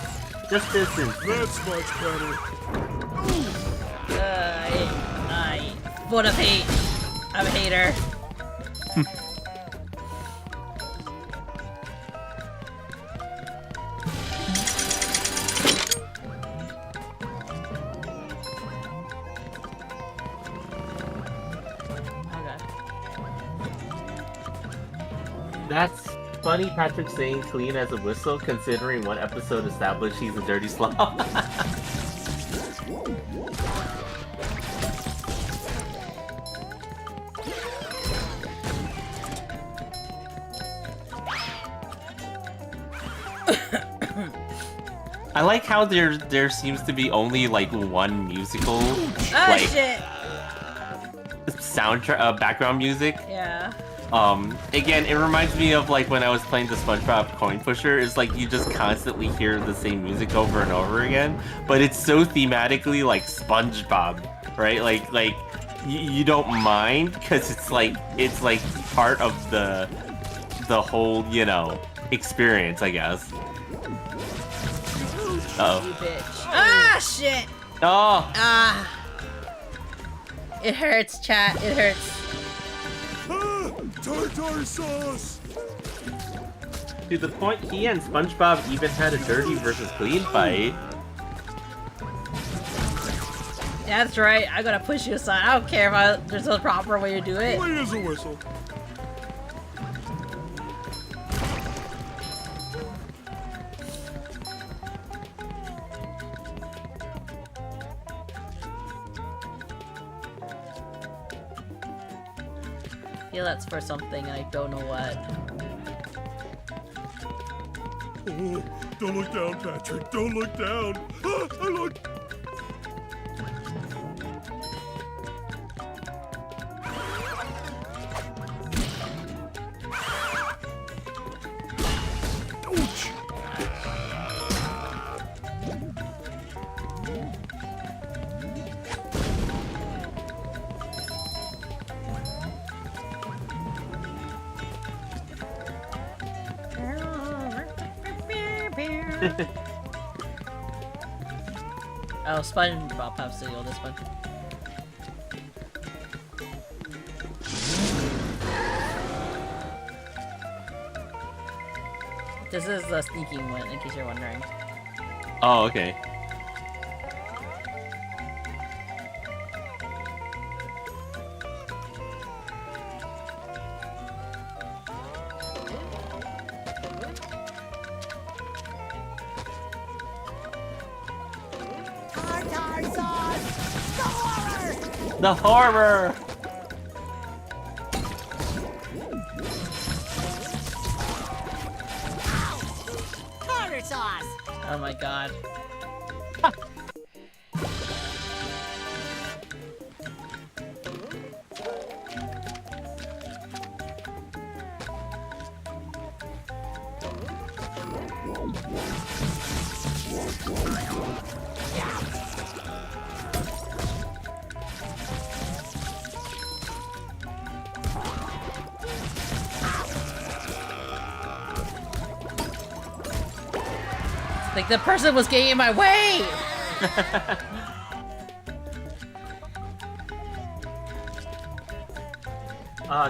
Just this instance. That's much better. I full of hate. I'm a hater. That's funny, Patrick saying clean as a whistle, considering one episode established he's a dirty slob. I like how there seems to be only like one musical like soundtrack background music. Yeah. Again, it reminds me of like when I was playing the SpongeBob Coin Pusher. It's like you just constantly hear the same music over and over again, but it's so thematically like SpongeBob, right? Like you don't mind because it's like part of the whole, you know, experience, I guess. Uh-oh. You bitch. Ah, shit! Oh! Ah! It hurts, chat. It hurts. Ah, tartar sauce! To the point, he and SpongeBob even had a dirty versus clean fight. That's right. I'm gonna push you aside. I don't care if there's a proper way to do it. Clean as a whistle. I feel that's for something, I don't know what. Oh, don't look down, Patrick. Don't look down. Ah, I look. Ouch. Oh, SpongeBob has to go this one. This is the sneaking one, in case you're wondering. Oh, okay. Tartar sauce! The horror! The horror! Tartar sauce! Oh my god. Like the person was getting in my way!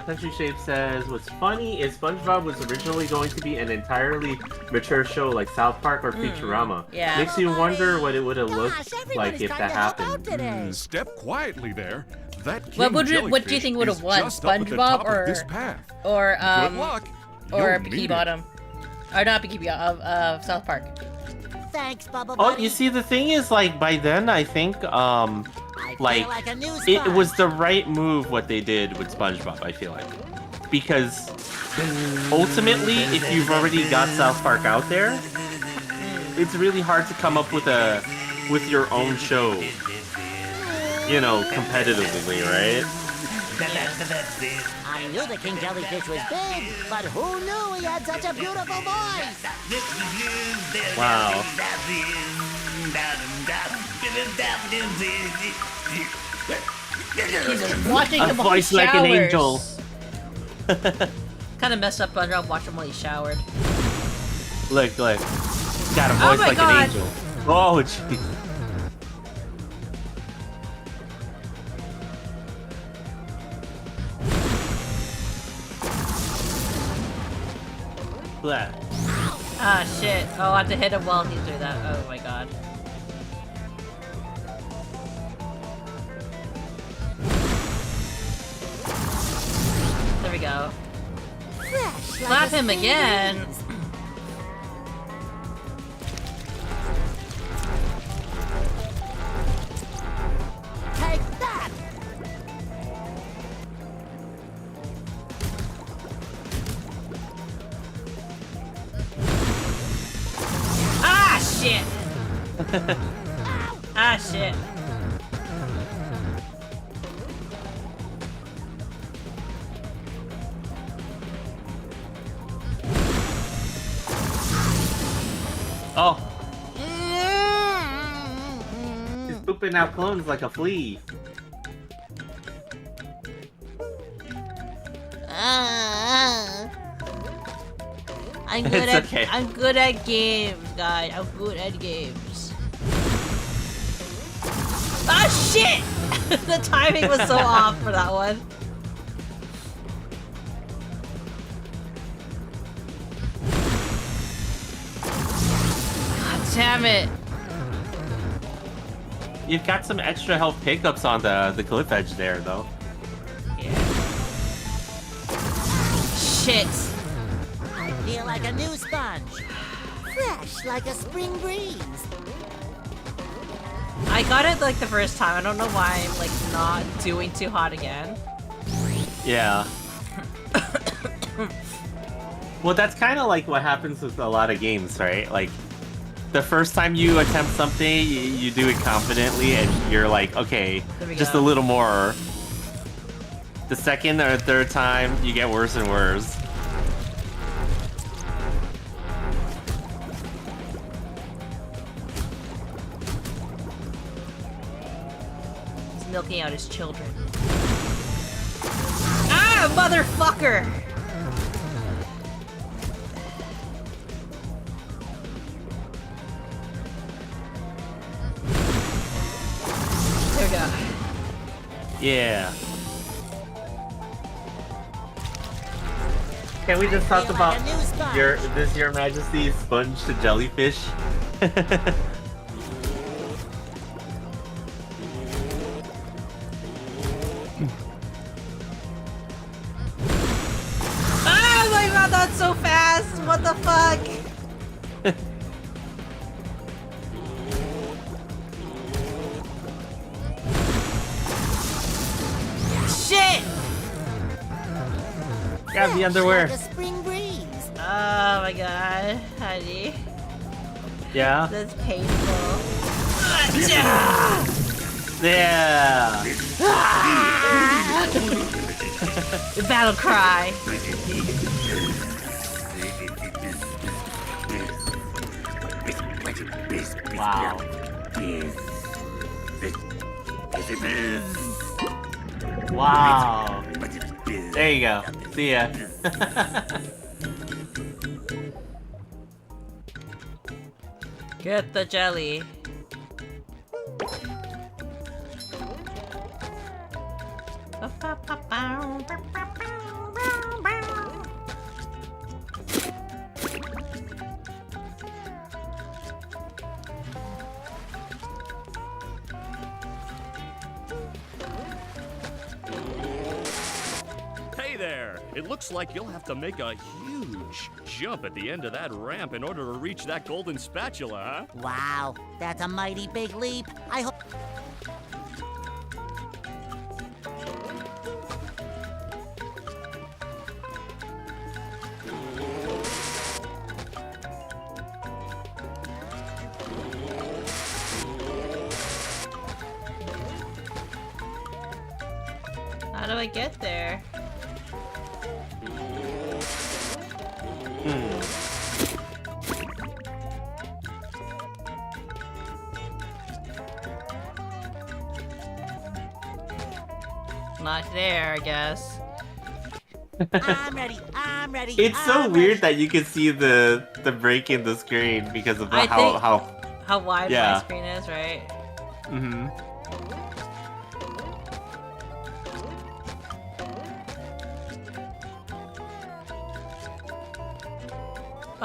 Country Shape says, what's funny is SpongeBob was originally going to be an entirely mature show like South Park or Futurama. Yeah. Makes you wonder what it would have looked Gosh, everyone like is if trying that to help out happened. today. Step quietly there. That king What do you jellyfish think would have is won? just up at the SpongeBob top of or this path. or Good luck. or You'll Bikini need it. Bottom? Or not Bikini Bottom, of South Park. Thanks, Bubble Oh, Buddy. you see, the thing is, like, by then, I think, I feel like, like a new it sponge. was the right move what they did with SpongeBob, I feel like. Because, ultimately, if you've already got South Park out there, it's really hard to come up with your own show, you know, competitively, right? I knew the king jellyfish was big, but who knew he had such a beautiful voice? Wow. He's watching A him while he voice like an angel. Kind of messed up when I watched him while he showered. Look. He's got a voice my like God. an angel. Oh, jeez. Blah. Ah, shit. Oh, I have to hit him while he's doing that. Oh my god. There we go. Fresh like Slap a him again. breeze. Take that! shit! Ah, shit. Oh. He's pooping out clones like a flea. I'm good It's at okay. I'm good at games, guys. I'm good at games. Ah, shit! The timing was so off for that one. God damn it! You've got some extra health pickups on the cliff edge there, though. Yeah. Shit! I feel like a new sponge. Fresh like a spring breeze. I got it like the first time. I don't know why I'm like not doing too hot again. Yeah. Well, that's kind of like what happens with a lot of games, right? Like, the first time you attempt something, you do it confidently, and you're like, okay, just a little more. The second or third time, you get worse and worse. He's milking out his children. Ah, motherfucker! There we go. Yeah. Can we just talk about Your Majesty's sponge to jellyfish? Ah, my god, that's so fast! What the fuck? Shit! Grab the underwear. Like a spring breeze. Oh my god, honey. Yeah? That's painful. Yeah! The battle cry. Wow. Wow. There you go. See ya. Get the jelly. Hey there! It looks like you'll have to make a huge jump at the end of that ramp in order to reach that golden spatula, huh? Wow, that's a mighty big leap. I hope. How do I get there? Not there, I guess. I'm ready. I'm ready. It's so I'm weird ready. that you can see the break in the screen because of the, I think- how How wide Yeah. my screen is, right? mm-hmm.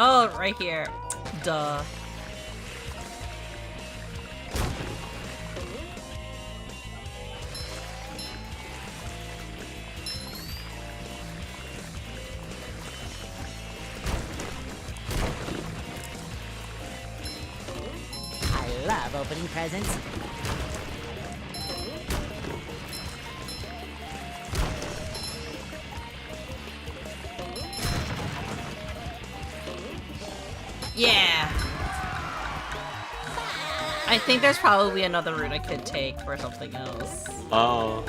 Oh, right here. Duh. I love opening presents. Yeah. I think there's probably another route I could take for something else. Oh.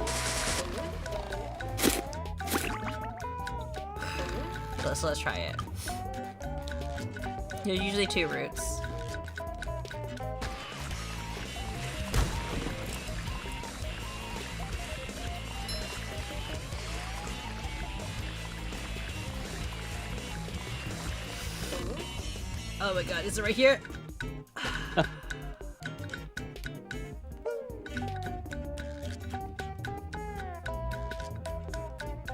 So let's try it. There's usually 2 routes. Oh my god, is it right here?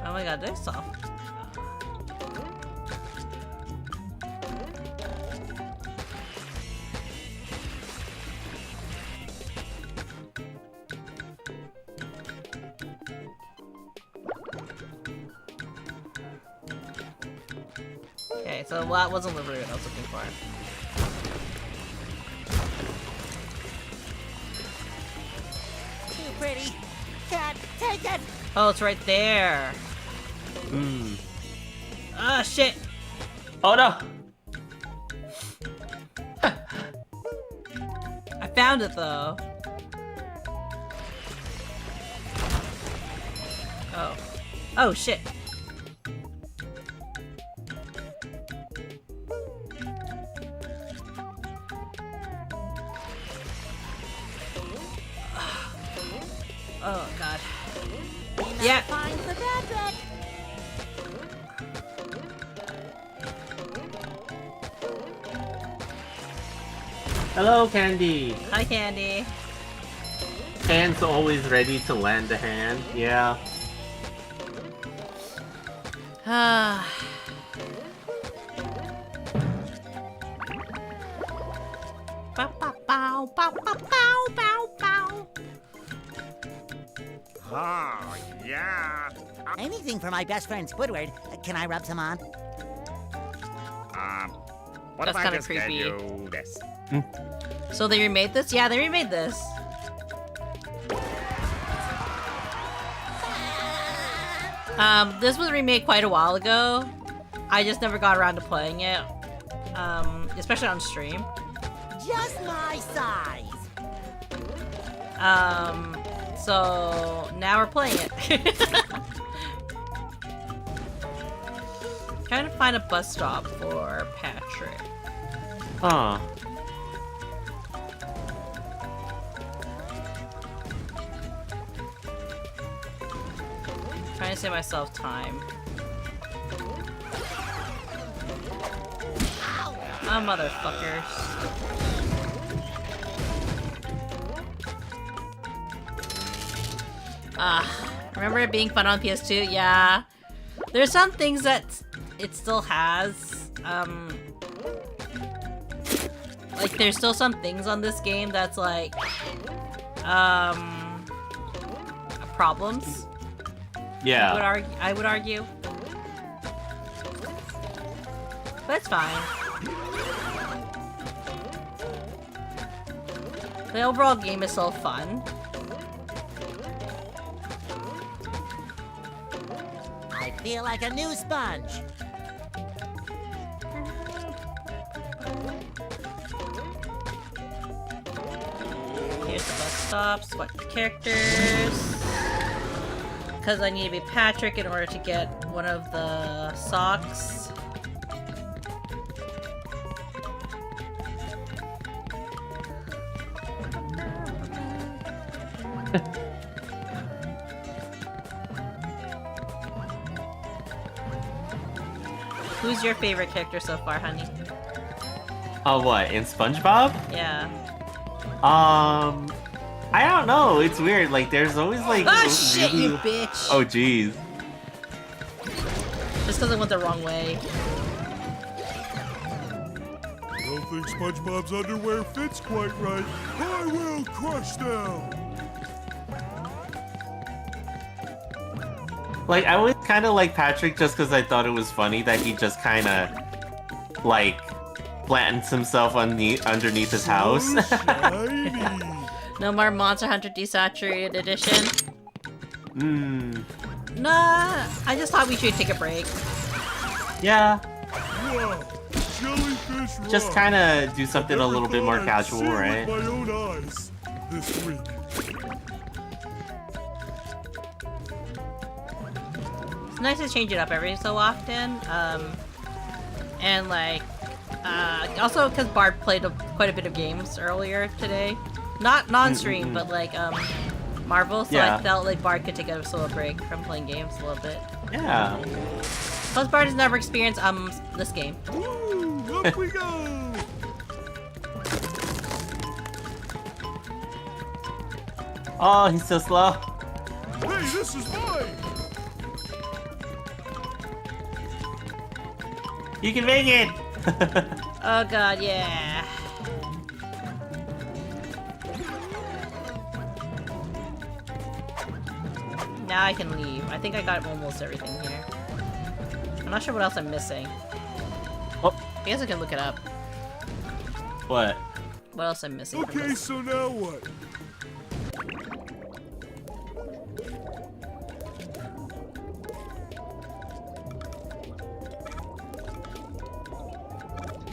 Oh my god, they're soft. Okay, so that wasn't the route I was looking for. Too pretty. Can't take it. Oh, it's right there. Hmm. Ah, shit. Oh no! I found it though. Oh. Oh, shit. Oh god. Yeah. Find the bad bit. Hello, Candy. Hi, Candy. Hand's always ready to lend a hand. Yeah. Ah. Bow, bow, bow, bow, bow, bow, bow, bow. Oh, yeah. Anything for my best friend Squidward. Can I rub some on? What That's if I kinda just get creepy. you this? So they remade this? Yeah, they remade this. This was remade quite a while ago. I just never got around to playing it. Especially on stream. Just my size. So now we're playing it. Trying to find a bus stop for Patrick. Huh. Trying to save myself time. Oh, motherfuckers. Remember it being fun on PS2? Yeah. There's some things that it still has. Like, there's still some things on this game that's like, problems. Yeah. I would argue. But it's fine. The overall game is still fun. I feel like a new sponge. Here's the bus stop, select the characters. Because I need to be Patrick in order to get one of the socks. Who's your favorite character so far, honey? Oh, what? In SpongeBob? Yeah. I don't know. It's weird. Like, there's always like. Ah, shit, really... you bitch! Oh, jeez. Just because I went the wrong way. Don't think SpongeBob's underwear fits quite right. I will crush them. Like, I always kind of like Patrick just because I thought it was funny that he just kind of like plants himself underneath his house. No more Monster Hunter Desaturated Edition. Hmm. Nah, I just thought we should take a break. Yeah. Whoa. jellyfish rock. Just kind of do something a little bit more Never thought I'd casual, see it right? with my own eyes this week. It's nice to change it up every so often. And like, also because Bard played quite a bit of games earlier today. Not non-stream, but like, Marvel, so Yeah. I felt like Bard could take a solo break from playing games a little bit. Yeah. Plus, Bard has never experienced this game. Woo! Up we go! Oh, he's so slow. Hey, this is mine! You can make it. Oh god, yeah. Now I can leave. I think I got almost everything here. I'm not sure what else I'm missing. Oh. I guess I can look it up. What? What else I'm missing? from Okay, this. so now what?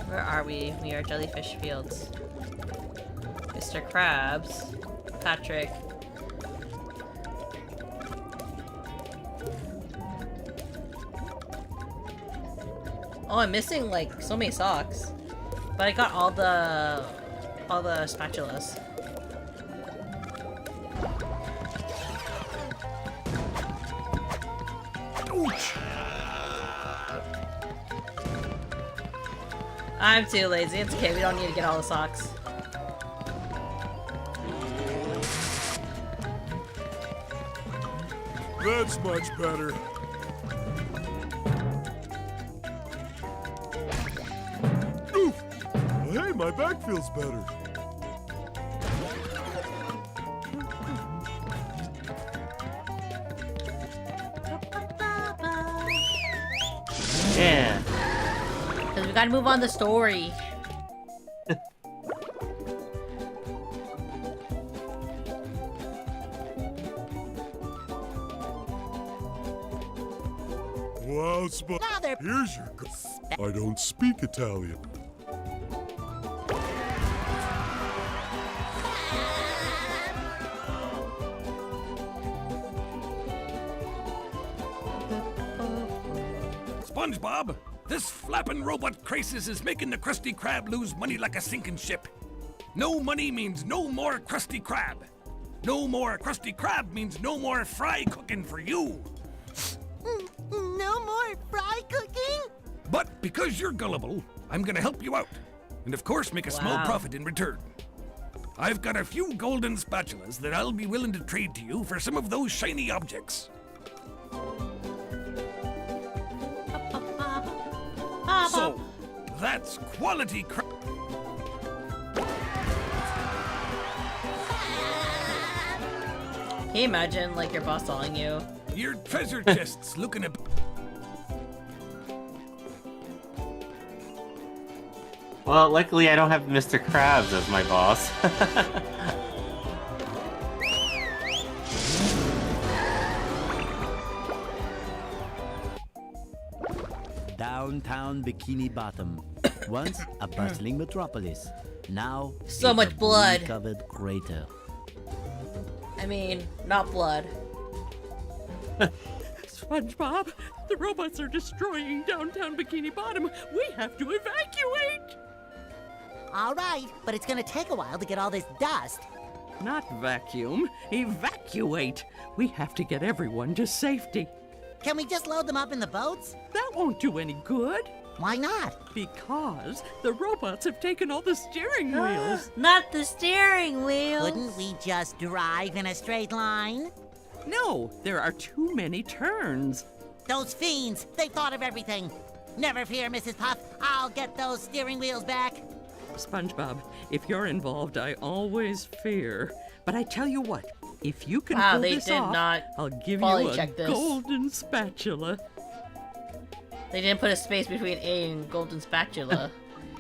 Where are we? We are Jellyfish Fields. Mr. Krabs. Patrick. Oh, I'm missing like so many socks. But I got all the spatulas. Ouch! I'm too lazy. It's okay. We don't need to get all the socks. That's much better. Oof! Well, hey, my back feels better. Yeah. Because we gotta move on the story. Wow, Spot. Now they're- Here's your. I don't speak Italian. SpongeBob, this flapping robot crisis is making the Krusty Krab lose money like a sinking ship. No money means no more Krusty Krab. No more Krusty Krab means no more fry cooking for you. No more fry cooking? But because you're gullible, I'm gonna help you out. And of course make a small Wow. profit in return. I've got a few golden spatulas that I'll be willing to trade to you for some of those shiny objects. So, that's quality Can you imagine, like, your boss calling you? Your treasure chest's looking a... Well, luckily I don't have Mr. Krabs as my boss. Downtown Bikini Bottom. Once a bustling metropolis. Now So it's much a blood. covered crater. I mean, not blood. SpongeBob, the robots are destroying downtown Bikini Bottom. We have to evacuate! All right, but it's gonna take a while to get all this dust. Not vacuum, evacuate. We have to get everyone to safety. Can we just load them up in the boats? That won't do any good. Why not? Because the robots have taken all the steering wheels. Not the steering wheel. Couldn't we just drive in a straight line? No, there are too many turns. Those fiends, they thought of everything. Never fear, Mrs. Puff. I'll get those steering wheels back. SpongeBob, if you're involved, I always fear. But I tell you what, if you can Wow, pull they this did off, not I'll give quality you a check this. golden spatula. They didn't put a space between A and golden spatula.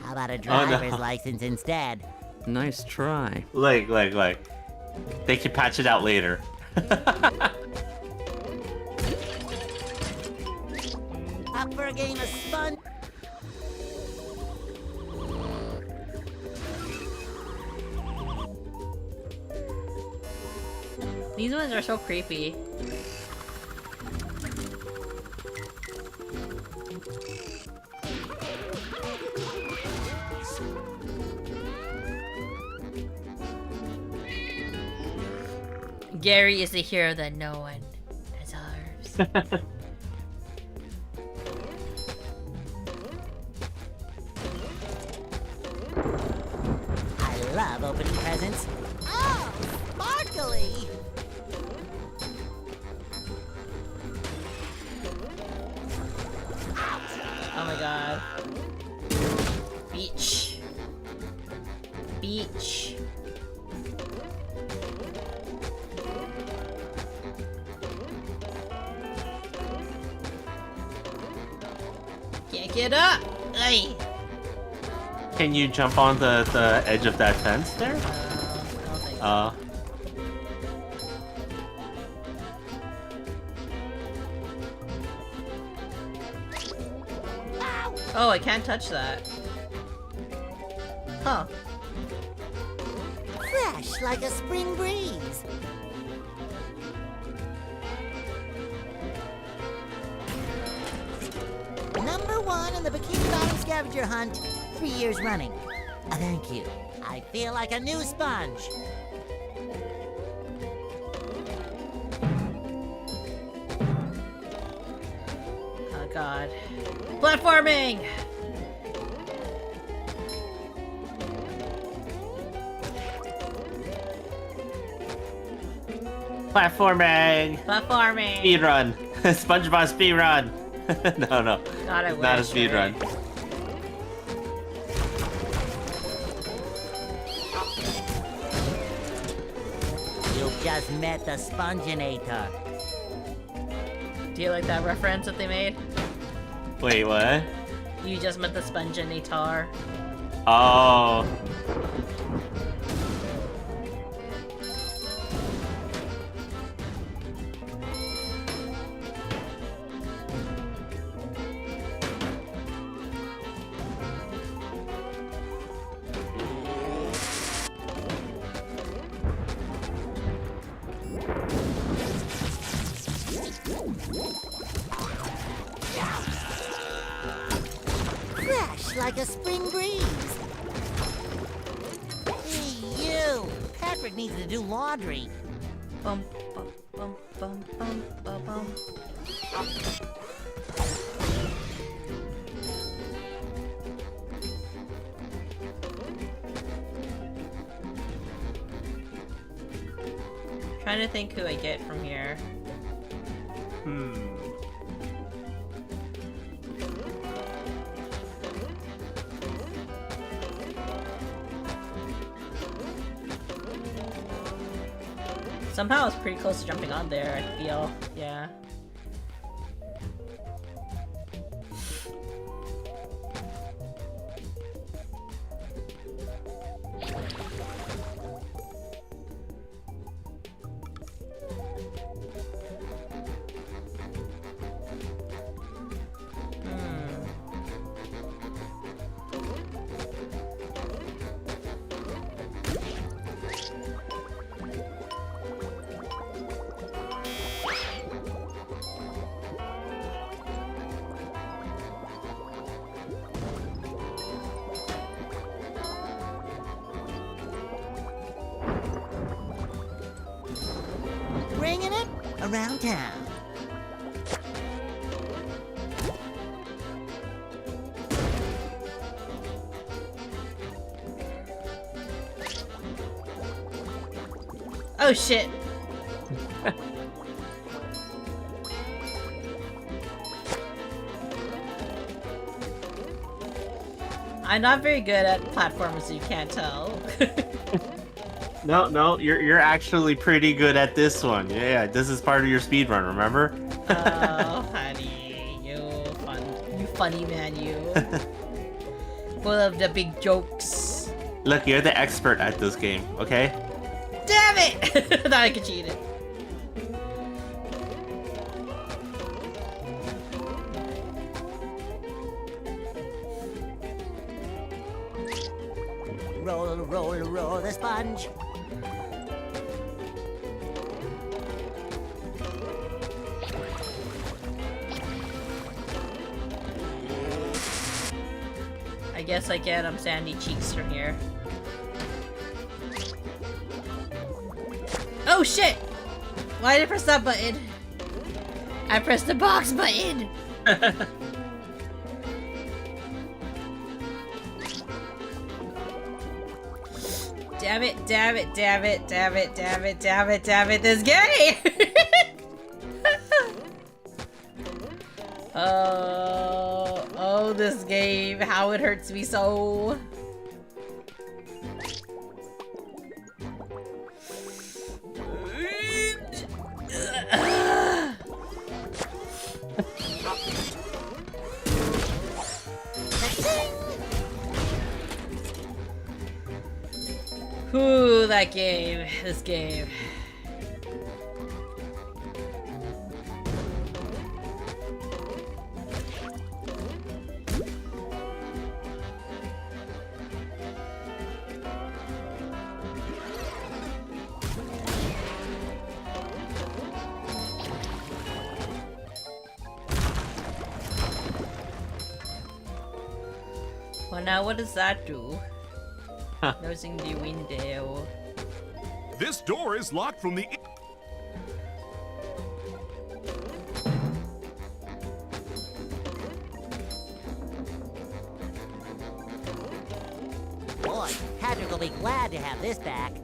How about a no. driver's license instead? Nice try. Like. They can patch it out later. Up for a game of spun. These ones are so creepy. Gary is the hero that no one deserves. I love opening presents. Oh, sparkly! Oh my god. Beach. Beach. Can't get up! Ay. Can you jump on the edge of that fence there? I don't think so. Oh, I can't touch that. Huh. Fresh like a spring breeze. Number 1 in the Bikini Bottom scavenger hunt, 3 years running. Thank you. I feel like a new sponge. Oh god. Platforming! Platforming! Platforming! Speedrun! SpongeBob speedrun! No. God, I It's not a wish, speedrun. right? You just met the Sponginator. Do you like that reference that they made? Wait, what? You just met the Sponginator. Oh. Fresh like a spring breeze. Hey, you! Patrick needs to do laundry. Bum, bum, bum, bum, bum, bum, bum. Trying to think who I get from here. Somehow I was pretty close to jumping on there, I feel. Yeah. Bringing it around town. Oh shit! I'm not very good at platformers, so you can't tell. No, you're actually pretty good at this one. Yeah, this is part of your speedrun, remember? Oh, honey, you funny man, you. Full of the big jokes. Look, you're the expert at this game, okay? Damn it! Thought I could cheat it. Roll, roll, roll the sponge. I guess I get sandy cheeks from here. Oh shit! Why did I press that button? I pressed the box button! Damn it, damn it, damn it, damn it, damn it, damn it, damn it, this game! Oh, this game, how it hurts me so. Ooh, that game, this game. Well, now what does that do? Closing the window. This door is locked from the. Boy, Patrick will be glad to have this back.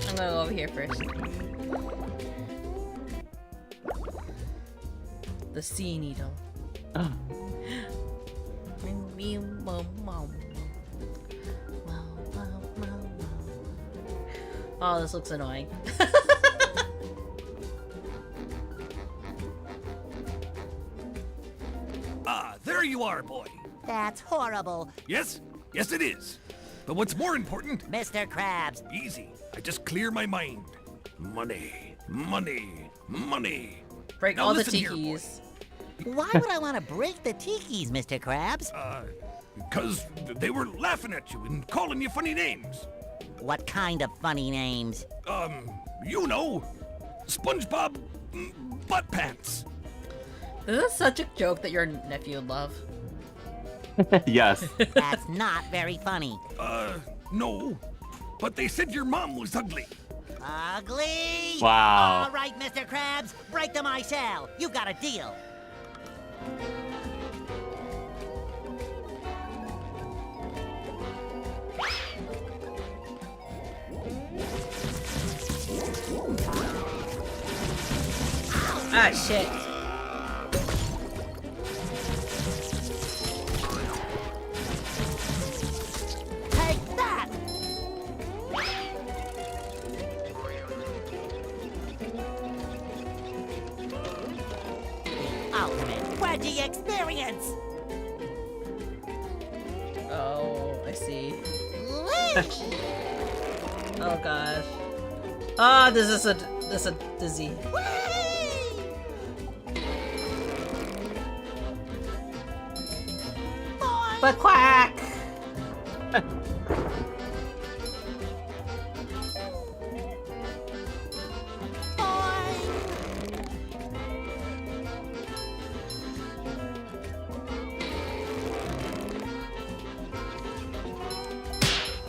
I'm gonna go over here first. The sea needle. Oh, this looks annoying. Ah, there you are, boy. That's horrible. Yes? Yes, it is. But what's more important? Mr. Krabs. Easy. I just clear my mind. Money, money, money. Break Now all the listen here, tikis. Why would I want to break the tikis, Mr. Krabs? Because they were laughing at you and calling you funny names. What kind of funny names? You know, SpongeBob Butt Pants. This is such a joke that your nephew would love. Yes. That's not very funny. No. But they said your mom was ugly. Ugly? Wow. All right, Mr. Krabs, break them I shall. You got a deal. Ah, shit. Take that! Ultimate wedgie experience! Oh, I see. Whee! Oh gosh. Ah, this is a dizzy. Whee! Boing! But quack!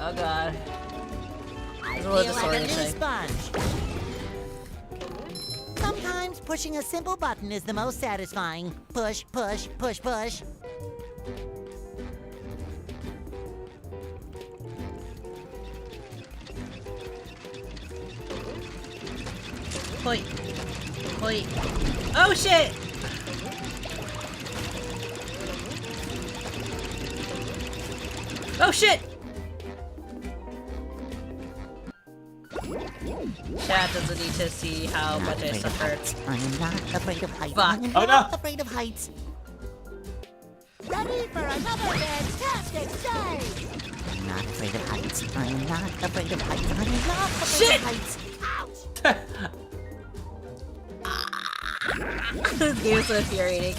Oh god. I It's a little feel like a new disorienting. sponge. Sometimes pushing a simple button is the most satisfying. Push, push, push, push. Wait. Wait. Oh shit! Oh shit! Chat doesn't need to see how I'm not much I afraid of suffered. heights. I am not afraid of heights. Fuck. I am Oh, no. not afraid of heights. Ready for another fantastic day! I'm not afraid of heights. I am not afraid of heights. I am not afraid Shit! of heights. This game is so infuriating.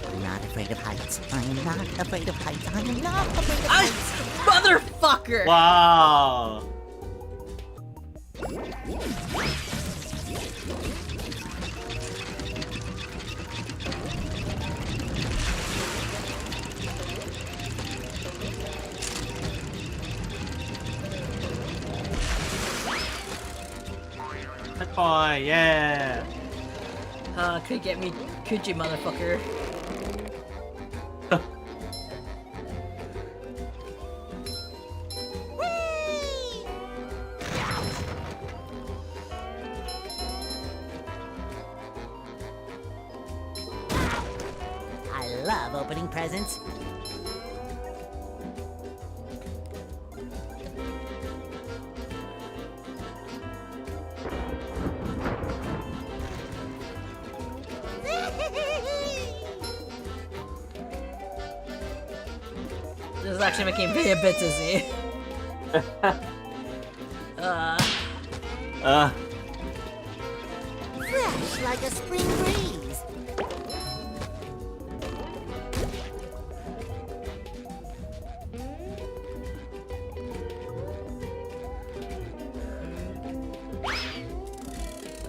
I'm not afraid of heights. I am not afraid of heights. I am not afraid of I, heights. motherfucker! Wow. Checkpoint, yeah. Could get me, could you, motherfucker? I love opening presents. This is actually making me a bit dizzy. Fresh like a spring breeze.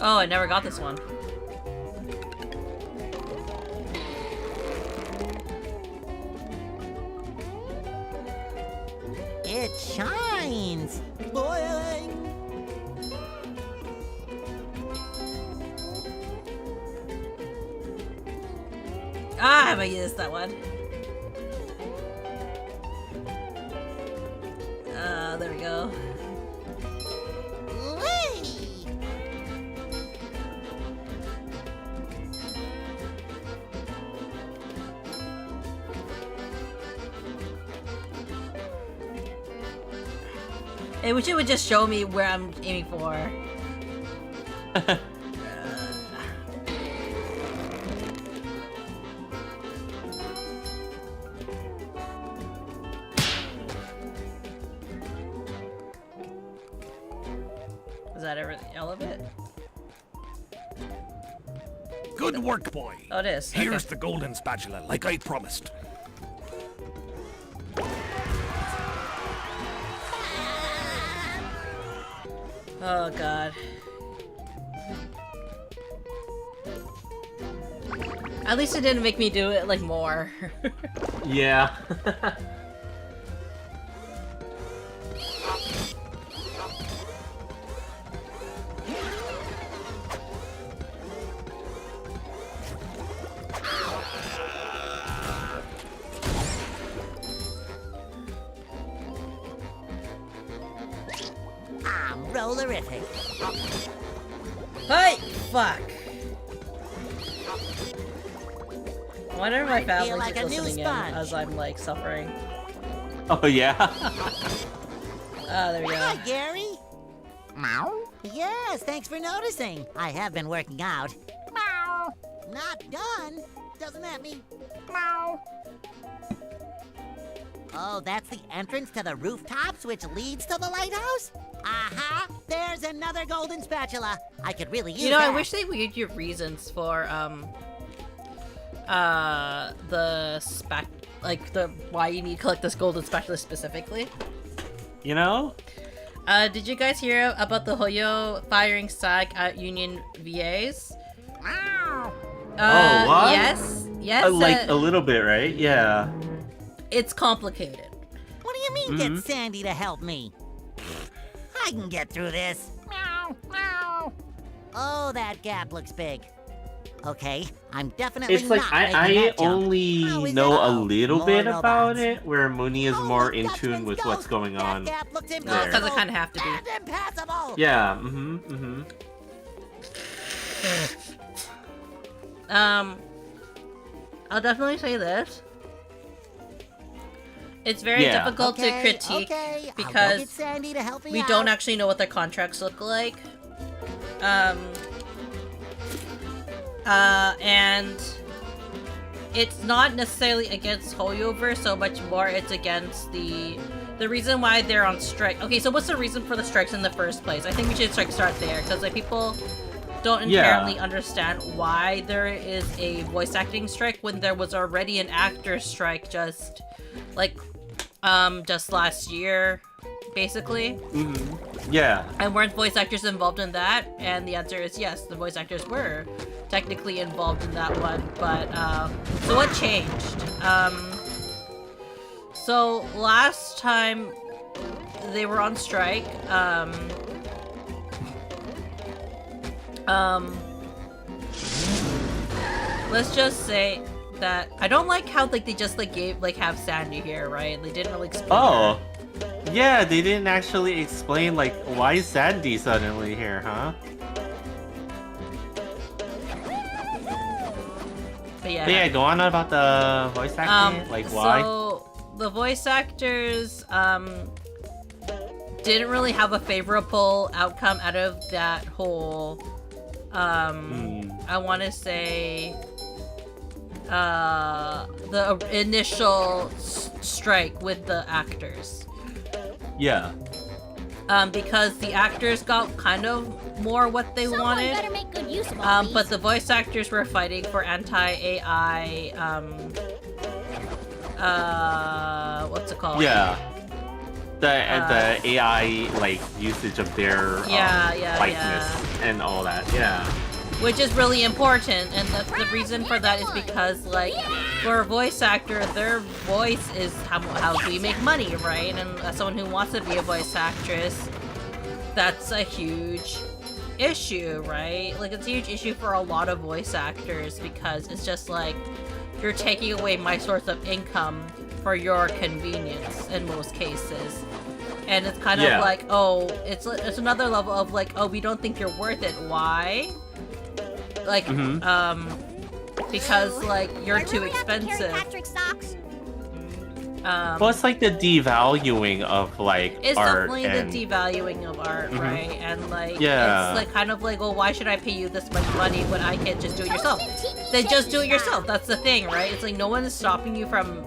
Oh, I never got this one. It shines. Boing. Ah, I used that one. There we go. Whee! Hey, wish it would just show me where I'm aiming for. Is that all of it? Good work, boy. Oh, it is. Here's Okay. the golden spatula, like I promised. Oh god. At least it didn't make me do it like more. Yeah. I'm rollerific. Hey! Fuck. I wonder if my I feel family's like a just new listening in sponge. as I'm like suffering. Oh yeah. Ah, there we go. Hi, Gary. Meow. Yes, thanks for noticing. I have been working out. Meow. Not done. Doesn't that mean meow? Oh, that's the entrance to the rooftops, which leads to the lighthouse? Aha! There's another golden spatula. I could really use You know, that. I wish they would give you reasons for the why you need to collect this golden spatula specifically. You know? Did you guys hear about the Hoyo firing SAG at Union VAs? Meow. Oh, what? Yes. Yes. Like a little bit, right? Yeah. It's complicated. What do you mean, get Sandy to help me? I can get through this. Meow, meow. Oh, that gap looks big. Okay, I'm definitely It's like not making I that jump. only How is know that? a little More bit about robots. it, where Munii is Oh, more look, in Dutchman's tune with what's ghost. going That on. gap looks there. impossible. Because it kind of have to be. And impassable. Yeah. I'll definitely say this. It's very Yeah. difficult to critique Okay, I'll go because get Sandy to help me we out. don't actually know what their contracts look like. And it's not necessarily against Hoyover so much more, it's against the reason why they're on strike. Okay, so what's the reason for the strikes in the first place? I think we should start there, because like people don't inherently understand why there is a voice acting strike when there was already an actor strike just last year, basically. Yeah. And weren't voice actors involved in that? And the answer is yes, the voice actors were technically involved in that one. But, so what changed? So last time they were on strike, let's just say that I don't like how like they just like have Sandy here, right? They didn't really explain her. Yeah, they didn't actually explain like why is Sandy suddenly here, huh? But yeah. But yeah, go on about the voice acting, like why? So the voice actors didn't really have a favorable outcome out of that whole I want to say the initial strike with the actors. Yeah. Because the actors got kind of more what they wanted. Better make good use of all these. But the voice actors were fighting for anti-AI, what's it called? Yeah. The AI like usage of their likeness and all that. Yeah. Which is really important, and the reason for that is because, like, for a voice actor, their voice is how do you make money, right? And as someone who wants to be a voice actress, that's a huge issue, right? Like, it's a huge issue for a lot of voice actors because it's just like, you're taking away my source of income for your convenience in most cases. And it's kind of like, oh, it's another level of like, oh, we don't think you're worth it. Why? Like, because like you're too expensive. Well, it's like the devaluing of like it's art. It's definitely the devaluing of art, right? And like, yeah, it's like kind of like, well, why should I pay you this much money when I can't just do it yourself? Then just do it yourself. That's the thing, right? It's like no one is stopping you from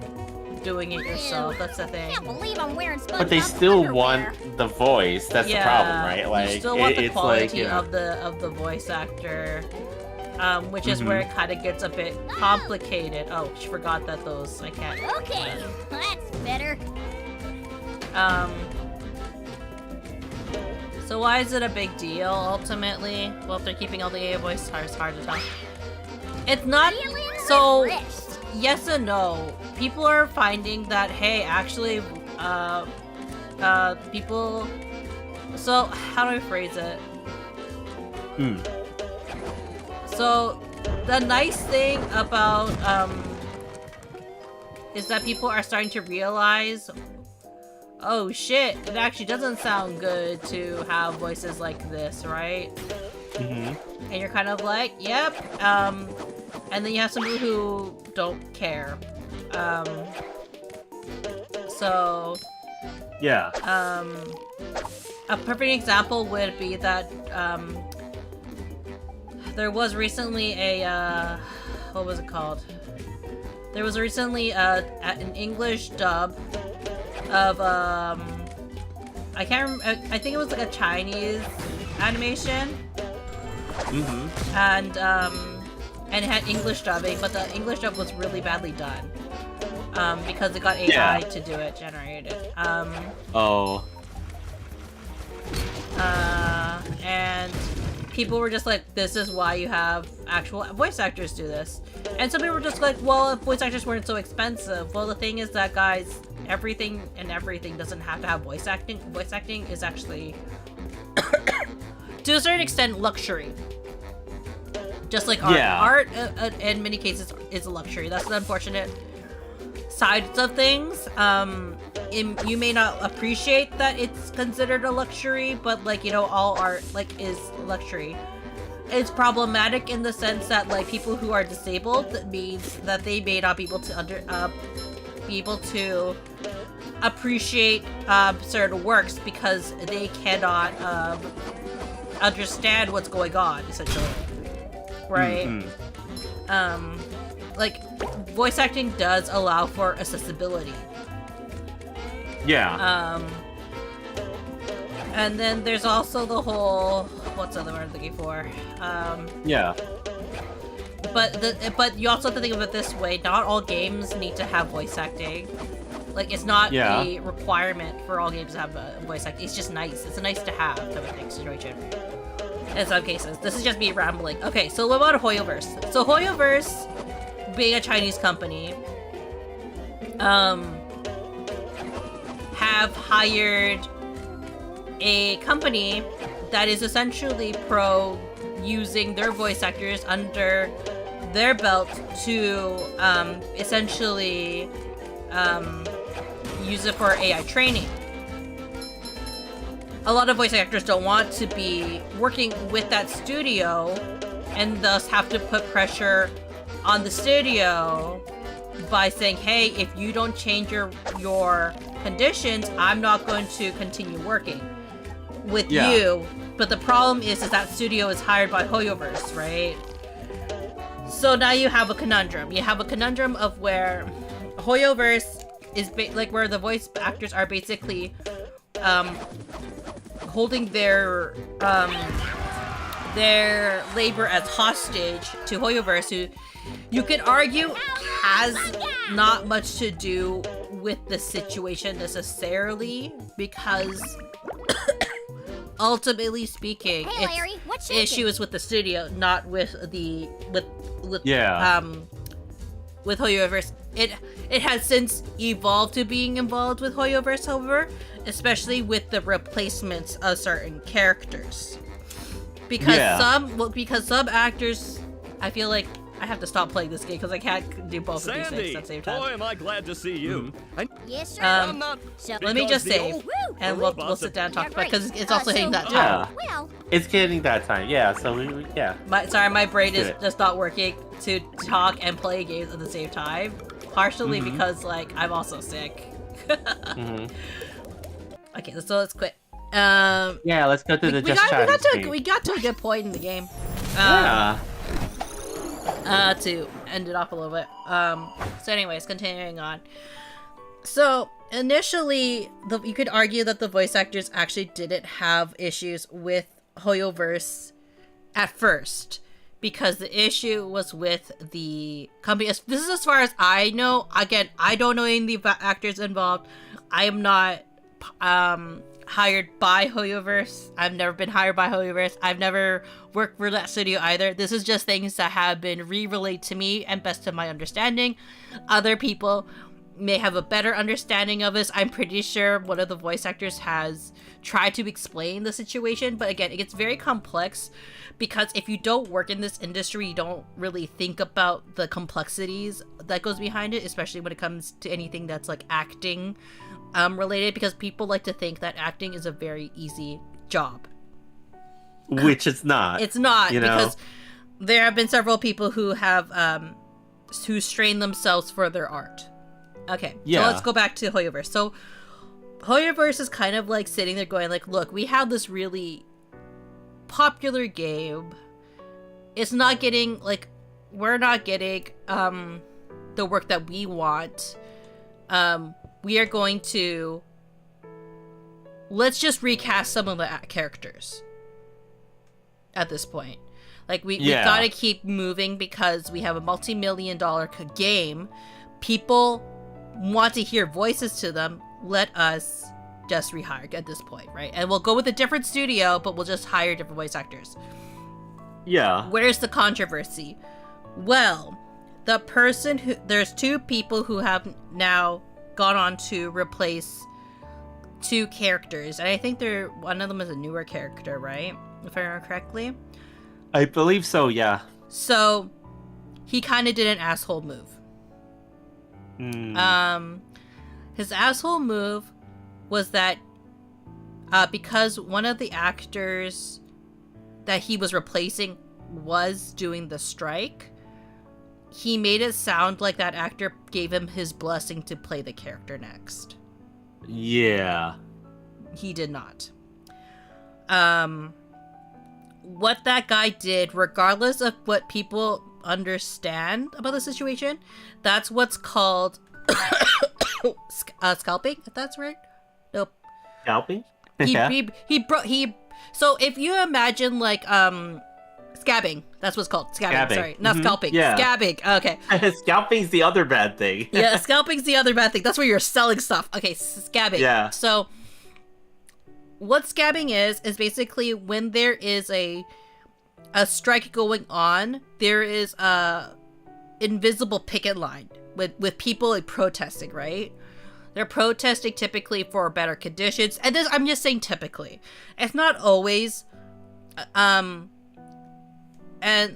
doing it yourself. That's the thing. Can't believe I'm wearing SpongeBob But they still underwear. want the voice. That's the problem, right? Like you still want the it's quality like, of the voice actor, which is where it kind of gets a bit complicated. Oh, she forgot that those I can't. Okay, that's better. So why is it a big deal ultimately? Well, if they're keeping all the AI voice stars, it's hard to tell. It's not so. Yes and no. People are finding that, hey, actually, people... So, how do I phrase it? So, the nice thing about, is that people are starting to realize, oh shit, it actually doesn't sound good to have voices like this, right? And you're kind of like, yep, and then you have some people who don't care. So... Yeah. A perfect example would be that, there was recently a, what was it called? There was recently, an English dub of, I can't remember, I think it was like a Chinese animation. And it had English dubbing, but the English dub was really badly done. Because it got AI to do it, generated. And people were just like, this is why you have actual voice actors do this. And some people were just like, well, if voice actors weren't so expensive. Well, the thing is that, guys, everything doesn't have to have voice acting. Voice acting is actually, to a certain extent, luxury. Just like art. Art, in many cases, is a luxury. That's the unfortunate sides of things. You may not appreciate that it's considered a luxury, but like, you know, all art like is luxury. It's problematic in the sense that like people who are disabled, that means that they may not be able to appreciate certain works because they cannot understand what's going on, essentially. Right? Like, voice acting does allow for accessibility. Yeah. And then there's also the whole, what's the other word I'm looking for? Yeah. But you also have to think of it this way, not all games need to have voice acting. Like, it's not a requirement for all games to have voice acting. It's just nice. It's a nice to have type of thing, situation. In some cases. This is just me rambling. Okay, so what about Hoyoverse? So Hoyoverse, being a Chinese company, have hired a company that is essentially pro using their voice actors under their belt to essentially use it for AI training. A lot of voice actors don't want to be working with that studio and thus have to put pressure on the studio by saying, hey, if you don't change your conditions, I'm not going to continue working with you. But the problem is that studio is hired by Hoyoverse, right? So now you have a conundrum. You have a conundrum of where Hoyoverse is like where the voice actors are basically holding their labor as hostage to Hoyoverse, who you could argue has not much to do with the situation necessarily, because ultimately speaking, Hey, Larry, what's shaking? issue is with the studio, not with the with Hoyoverse. It has since evolved to being involved with Hoyoverse, however, especially with the replacements of certain characters. Because some actors, I feel like I have to stop playing this game because I can't do both of these things at the same time. Boy, am I glad to see you. Yes, sir. I'm not. So, Let me just save, Woo! and we'll sit down and talk about it, because it's Yeah, also hitting that time. Yeah. well, It's getting that time. Yeah, so My brain is Good. just not working to talk and play games at the same time. Partially because, like, I'm also sick. Okay, so let's quit. Yeah, let's go to the Just Chatting screen. We got to a good point in the game. To end it off a little bit. So anyways, continuing on. So initially, you could argue that the voice actors actually didn't have issues with Hoyoverse at first, because the issue was with the company. This is as far as I know. Again, I don't know any of the actors involved. I am not hired by Hoyoverse. I've never been hired by Hoyoverse. I've never worked for that studio either. This is just things that have been relayed to me and best of my understanding. Other people may have a better understanding of this. I'm pretty sure one of the voice actors has tried to explain the situation, but again, it gets very complex because if you don't work in this industry, you don't really think about the complexities that goes behind it, especially when it comes to anything that's like acting related, because people like to think that acting is a very easy job. Which it's not. It's not, you know? because there have been several people who have who strain themselves for their art. Okay, so let's go back to Hoyoverse. So Hoyoverse is kind of like sitting there going like, look, we have this really popular game. It's not getting, like, we're not getting the work that we want. We are going to, let's just recast some of the characters at this point. Like, we gotta keep moving because we have a multi-million-dollar game. People want to hear voices to them. Let us just rehire at this point, right? And we'll go with a different studio, but we'll just hire different voice actors. Yeah. Where's the controversy? Well, the person who, there's two people who have now gone on to replace two characters, and I think one of them is a newer character, right? If I remember correctly. I believe so, yeah. So he kind of did an asshole move. His asshole move was that because one of the actors that he was replacing was doing the strike, he made it sound like that actor gave him his blessing to play the character next. Yeah. He did not. What that guy did, regardless of what people understand about the situation, that's what's called scalping, if that's right. Nope. Scalping? So if you imagine like scabbing, that's what's called scabbing. Sorry, not scalping. Yeah. Scabbing. Okay. Scalping's the other bad thing. Yeah, scalping's the other bad thing. That's where you're selling stuff. Okay, scabbing. Yeah. So what scabbing is basically when there is a strike going on, there is a invisible picket line with people like protesting, right? They're protesting typically for better conditions. And this, I'm just saying typically. It's not always. And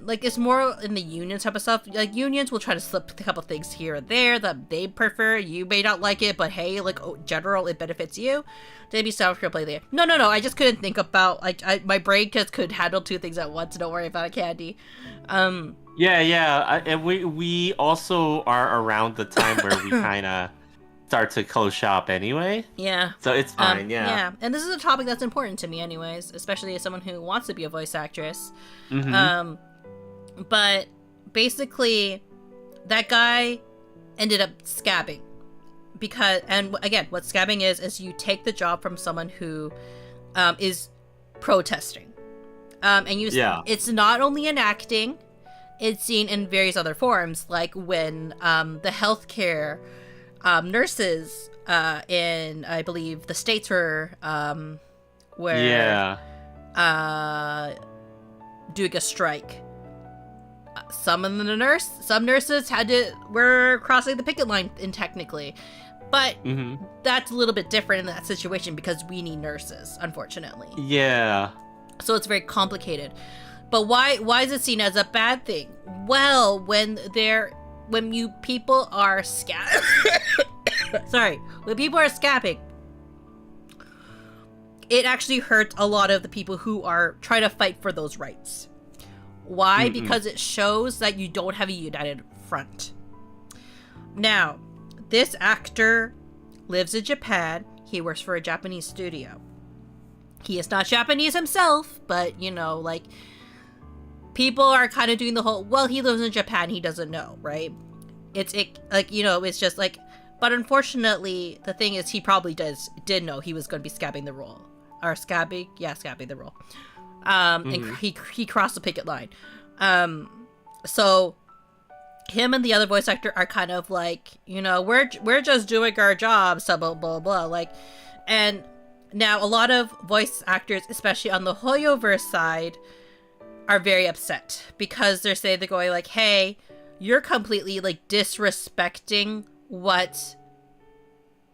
like it's more in the union type of stuff. Like unions will try to slip a couple things here and there that they prefer. You may not like it, but hey, like general, it benefits you. Maybe South Korea play there. No. I just couldn't think about my brain just could handle two things at once. Don't worry about it, Candy. Yeah. And we also are around the time where we kind of start to close shop anyway. Yeah. So it's fine. Yeah. And this is a topic that's important to me, anyways, especially as someone who wants to be a voice actress. But basically, that guy ended up scabbing because, and again, what scabbing is you take the job from someone who is protesting, and it's not only in acting, it's seen in various other forms, like when the healthcare nurses in, I believe, the States were doing a strike. Some nurses were crossing the picket line technically, but that's a little bit different in that situation because we need nurses, unfortunately. Yeah. So it's very complicated. But why is it seen as a bad thing? Well, when people are scabbing, it actually hurts a lot of the people who are trying to fight for those rights. Why? Because it shows that you don't have a united front. Now, this actor lives in Japan. He works for a Japanese studio. He is not Japanese himself, but, people are kind of doing the whole, well, he lives in Japan, he doesn't know, right? It's just like, but unfortunately, the thing is, he probably did know he was going to be scabbing the role. Or scabbing the role. And he crossed the picket line. So him and the other voice actor are kind of like, we're just doing our job, so blah blah blah. And now a lot of voice actors, especially on the Hoyoverse side, are very upset because they're going like, hey, you're completely disrespecting what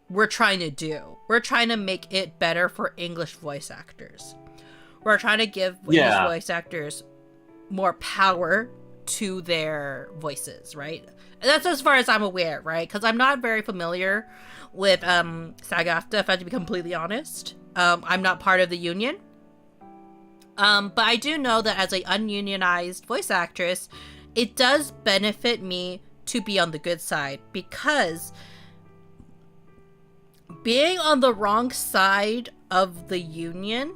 we're trying to do. We're trying to make it better for English voice actors. We're trying to give English voice actors more power to their voices, right? And that's as far as I'm aware, right? Because I'm not very familiar with SAG-AFTRA, if I have to be completely honest. I'm not part of the union. But I do know that as an ununionized voice actress, it does benefit me to be on the good side, because being on the wrong side of the union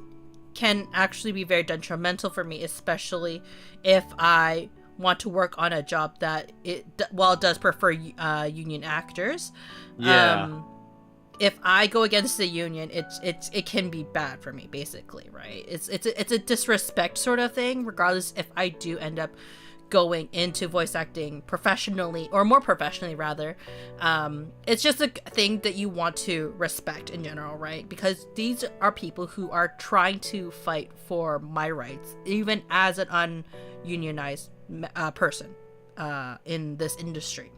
can actually be very detrimental for me, especially if I want to work on a job that it does prefer union actors. If I go against the union, it can be bad for me, basically, right? It's a disrespect sort of thing, regardless if I do end up going into voice acting professionally, or more professionally rather. It's just a thing that you want to respect in general, right? Because these are people who are trying to fight for my rights, even as an ununionized person in this industry.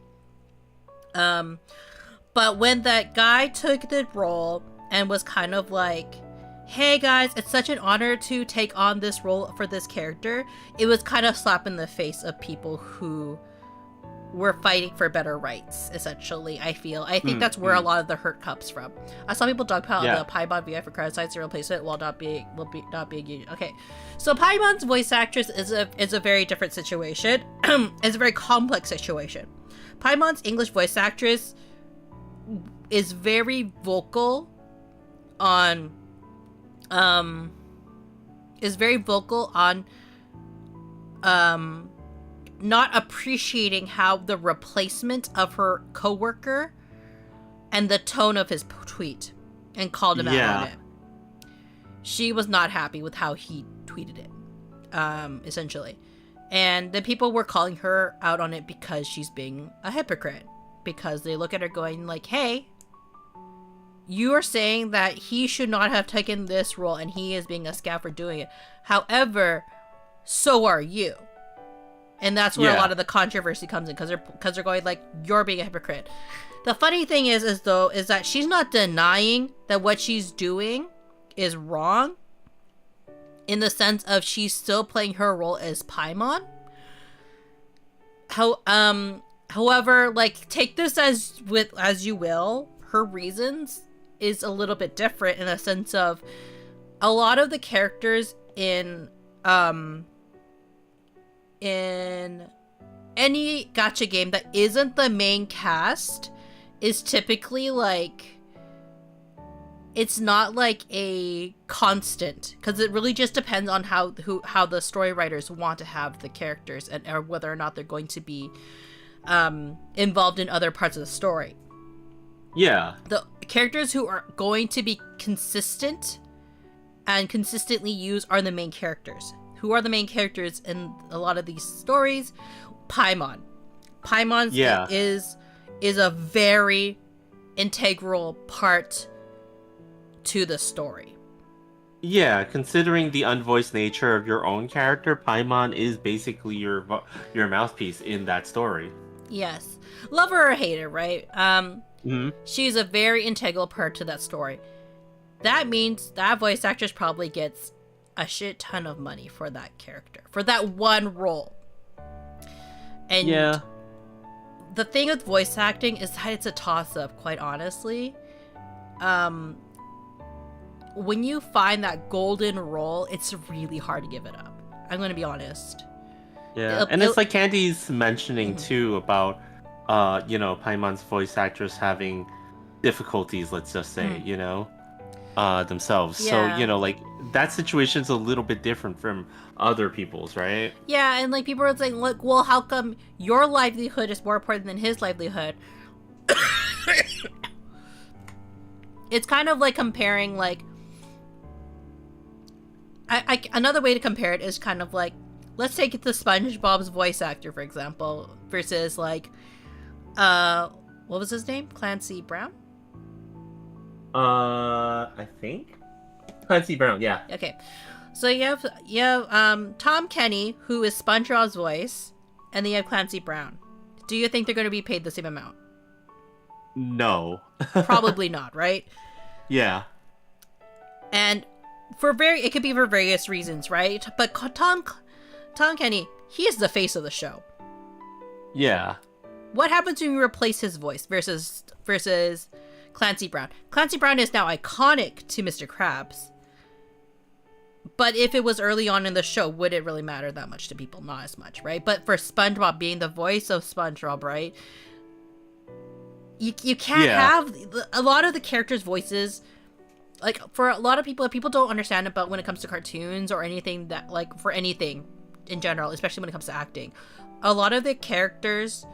But when that guy took the role and was kind of like, hey guys, it's such an honor to take on this role for this character, it was kind of slap in the face of people who were fighting for better rights, essentially, I think that's where a lot of the hurt comes from. I saw people dogpile the Paimon VF for credit zero replacement while not being union. Okay, so Paimon's voice actress is a very different situation. It's a very complex situation. Paimon's English voice actress is very vocal on not appreciating how the replacement of her coworker and the tone of his tweet, and called him out on it. She was not happy with how he tweeted it, essentially. And the people were calling her out on it because she's being a hypocrite. Because they look at her going like, hey, you are saying that he should not have taken this role and he is being a scout for doing it. However, so are you. And that's where a lot of the controversy comes in, because they're going like, you're being a hypocrite. The funny thing is that she's not denying that what she's doing is wrong, in the sense of she's still playing her role as Paimon. However, like, take this as you will. Her reasons is a little bit different, in the sense of a lot of the characters in any gacha game that isn't the main cast is typically like, it's not like a constant, because it really just depends on how the story writers want to have the characters, and or whether or not they're going to be involved in other parts of the story. Yeah. The characters who are going to be consistent and consistently used are the main characters. Who are the main characters in a lot of these stories? Paimon. Paimon is a very integral part to the story. Yeah, considering the unvoiced nature of your own character, Paimon is basically your mouthpiece in that story. Yes. Love her or hate her, right? She's a very integral part to that story. That means that voice actress probably gets a shit ton of money for that character, for that one role. And the thing with voice acting is that it's a toss-up, quite honestly. When you find that golden role, it's really hard to give it up. I'm going to be honest. Yeah, and it's like Candy's mentioning too about, Paimon's voice actors having difficulties, let's just say, themselves. Yeah. So, like, that situation's a little bit different from other people's, right? Yeah, and like people are saying, look, well, how come your livelihood is more important than his livelihood? It's kind of like comparing, like, another way to compare it is kind of like, let's take it to SpongeBob's voice actor, for example, versus like, what was his name? Clancy Brown? I think Clancy Brown, yeah. Okay, so you have Tom Kenny, who is SpongeBob's voice, and then you have Clancy Brown. Do you think they're going to be paid the same amount? No. Probably not, right? Yeah. And it could be for various reasons, right? But Tom Kenny, he is the face of the show. Yeah. What happens when you replace his voice versus Clancy Brown? Clancy Brown is now iconic to Mr. Krabs. But if it was early on in the show, would it really matter that much to people? Not as much, right? But for SpongeBob being the voice of SpongeBob, right? You can't have a lot of the characters' voices. Like, for a lot of people don't understand about when it comes to cartoons or anything that, like, for anything in general, especially when it comes to acting, a lot of the characters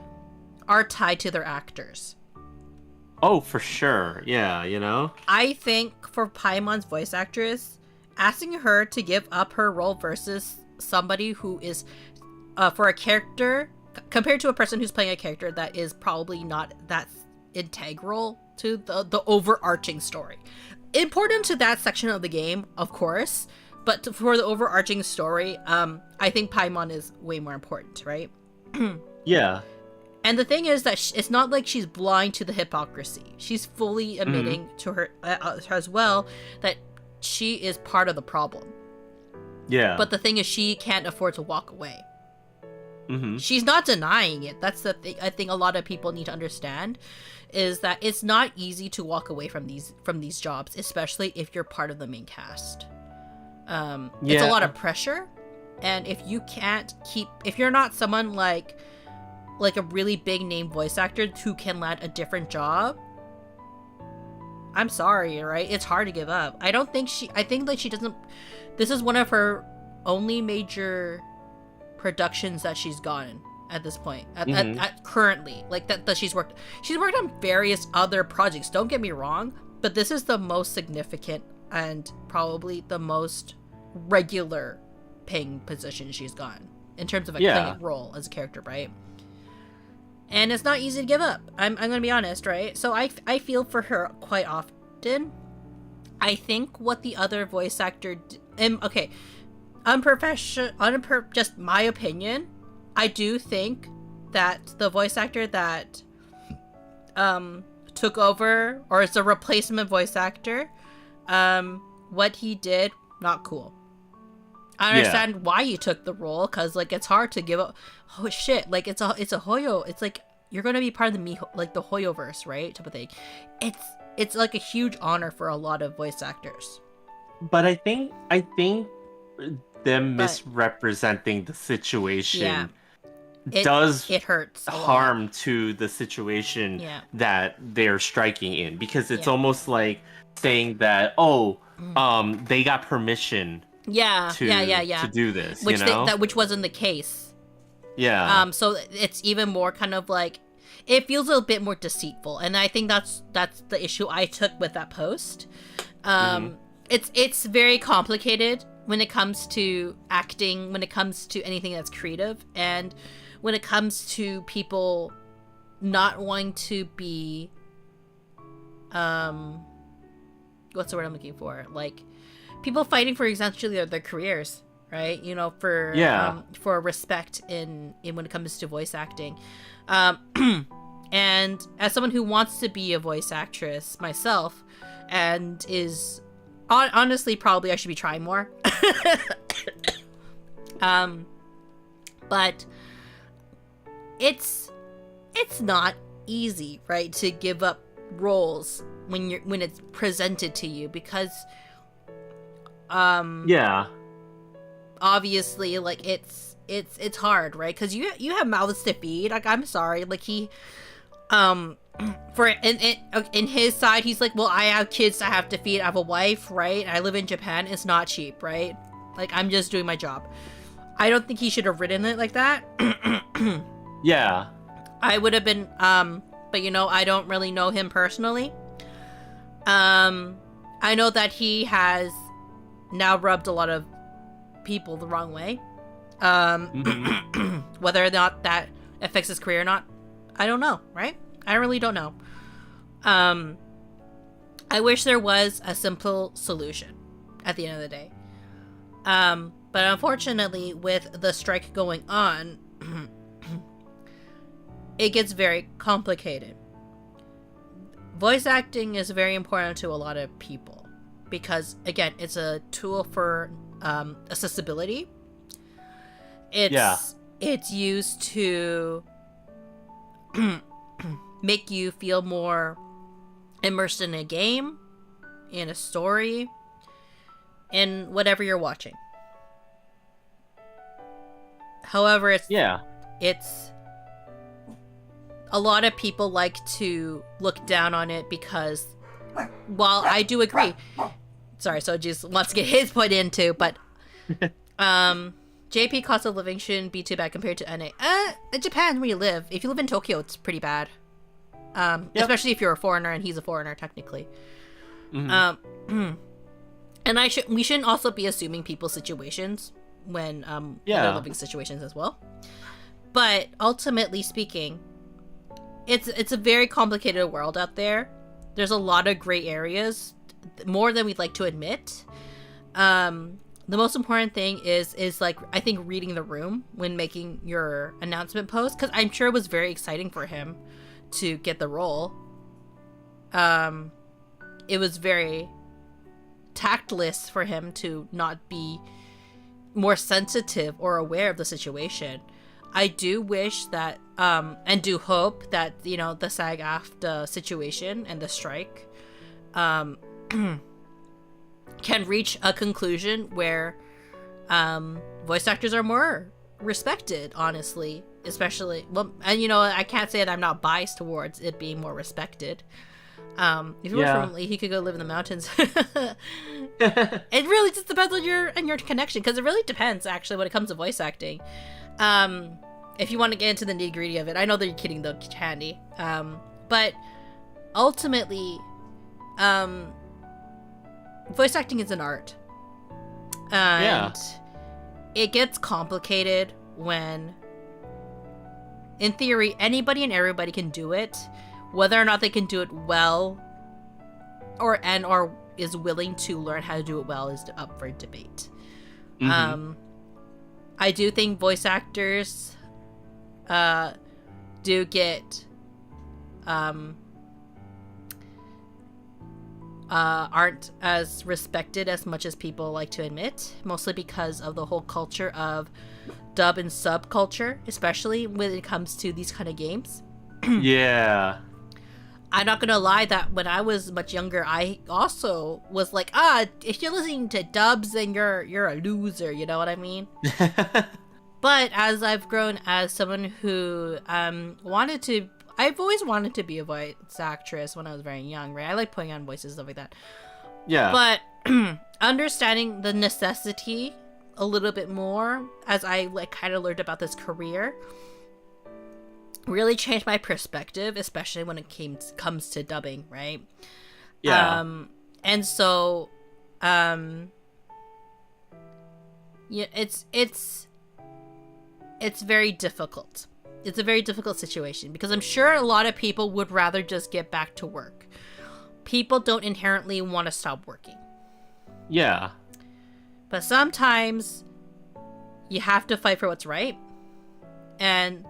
are tied to their actors. Oh, for sure. Yeah, I think for Paimon's voice actress, asking her to give up her role versus somebody who is, for a character, compared to a person who's playing a character that is probably not that integral to the overarching story. Important to that section of the game, of course, but for the overarching story, I think Paimon is way more important, right? Yeah. And the thing is that it's not like she's blind to the hypocrisy. She's fully admitting to her as well that she is part of the problem. Yeah. But the thing is, she can't afford to walk away. Mm-hmm. She's not denying it. That's the thing I think a lot of people need to understand, is that it's not easy to walk away from these jobs, especially if you're part of the main cast. It's a lot of pressure, and if you're not someone like a really big name voice actor who can land a different job, I'm sorry, right? It's hard to give up. I think like she doesn't, this is one of her only major productions that she's gotten at this point, at currently, like that she's worked on various other projects, don't get me wrong, but this is the most significant and probably the most regular paying position she's gotten in terms of a playing role as a character, right? And it's not easy to give up. I'm gonna be honest, right? So I feel for her quite often. I think what the other voice actor okay, just my opinion, I do think that the voice actor that took over, or is a replacement voice actor, what he did, not cool. I understand why you took the role, because like it's hard to give up. Oh shit, like it's a Hoyo. It's like you're gonna be part of the like the Hoyoverse, right? Type of thing. It's like a huge honor for a lot of voice actors. But I think them misrepresenting the situation it hurts harm to the situation that they're striking in, because it's almost like saying that they got permission to do this, which you know? which wasn't the case. So it's even more kind of like, it feels a bit more deceitful, and I think that's the issue I took with that post. It's very complicated when it comes to acting, when it comes to anything that's creative, and when it comes to people not wanting to be what's the word I'm looking for? Like people fighting for essentially their careers, right? You know, for respect in when it comes to voice acting. And as someone who wants to be a voice actress myself, and is honestly probably I should be trying more. But it's not easy, right, to give up roles when it's presented to you, because obviously like it's hard, right? Because you have mouths to feed. Like, I'm sorry, like he for in his side, he's like, well, I have kids I have to feed, I have a wife, right? I live in Japan, it's not cheap, right? Like, I'm just doing my job. I don't think he should have written it like that. I would have been but you know, I don't really know him personally. I know that he has now rubbed a lot of people the wrong way. Whether or not that affects his career or not, I don't know, right? I really don't know. I wish there was a simple solution at the end of the day. But unfortunately, with the strike going on, it gets very complicated. Voice acting is very important to a lot of people because, again, it's a tool for accessibility. It's used to make you feel more immersed in a game, in a story, in whatever you're watching. However, it's a lot of people like to look down on it because, while I do agree, sorry, so just wants to get his point in too, but JP cost of living shouldn't be too bad compared to NA. In Japan, where you live, if you live in Tokyo, it's pretty bad. Especially if you're a foreigner, and he's a foreigner technically. And we shouldn't also be assuming people's situations when their living situations as well. But ultimately speaking, it's a very complicated world out there. There's a lot of gray areas, more than we'd like to admit. The most important thing is like, I think, reading the room when making your announcement post, because I'm sure it was very exciting for him to get the role. It was very tactless for him to not be more sensitive or aware of the situation. I do wish that and do hope that, you know, the SAG-AFTRA situation and the strike can reach a conclusion where voice actors are more respected, honestly, especially, well, and you know, I can't say that I'm not biased towards it being more respected, If you were from Lee, he could go live in the mountains. It really just depends on your connection, because it really depends actually when it comes to voice acting. If you want to get into the nitty-gritty of it, I know that you're kidding though, Candy. But ultimately, voice acting is an art, and it gets complicated when, in theory, anybody and everybody can do it. Whether or not they can do it well, or is willing to learn how to do it well, is up for debate. I do think voice actors do get aren't as respected as much as people like to admit, mostly because of the whole culture of dub and sub culture, especially when it comes to these kind of games. Yeah. I'm not gonna lie that when I was much younger, I also was like, if you're listening to dubs, then you're a loser, you know what I mean? But as I've grown as someone who I've always wanted to be a voice actress when I was very young, right? I like putting on voices, stuff like that. Yeah. But understanding the necessity a little bit more as I kind of learned about this career really changed my perspective, especially when it comes to dubbing, right? Yeah. And so, it's very difficult. It's a very difficult situation because I'm sure a lot of people would rather just get back to work. People don't inherently want to stop working. Yeah. But sometimes you have to fight for what's right. And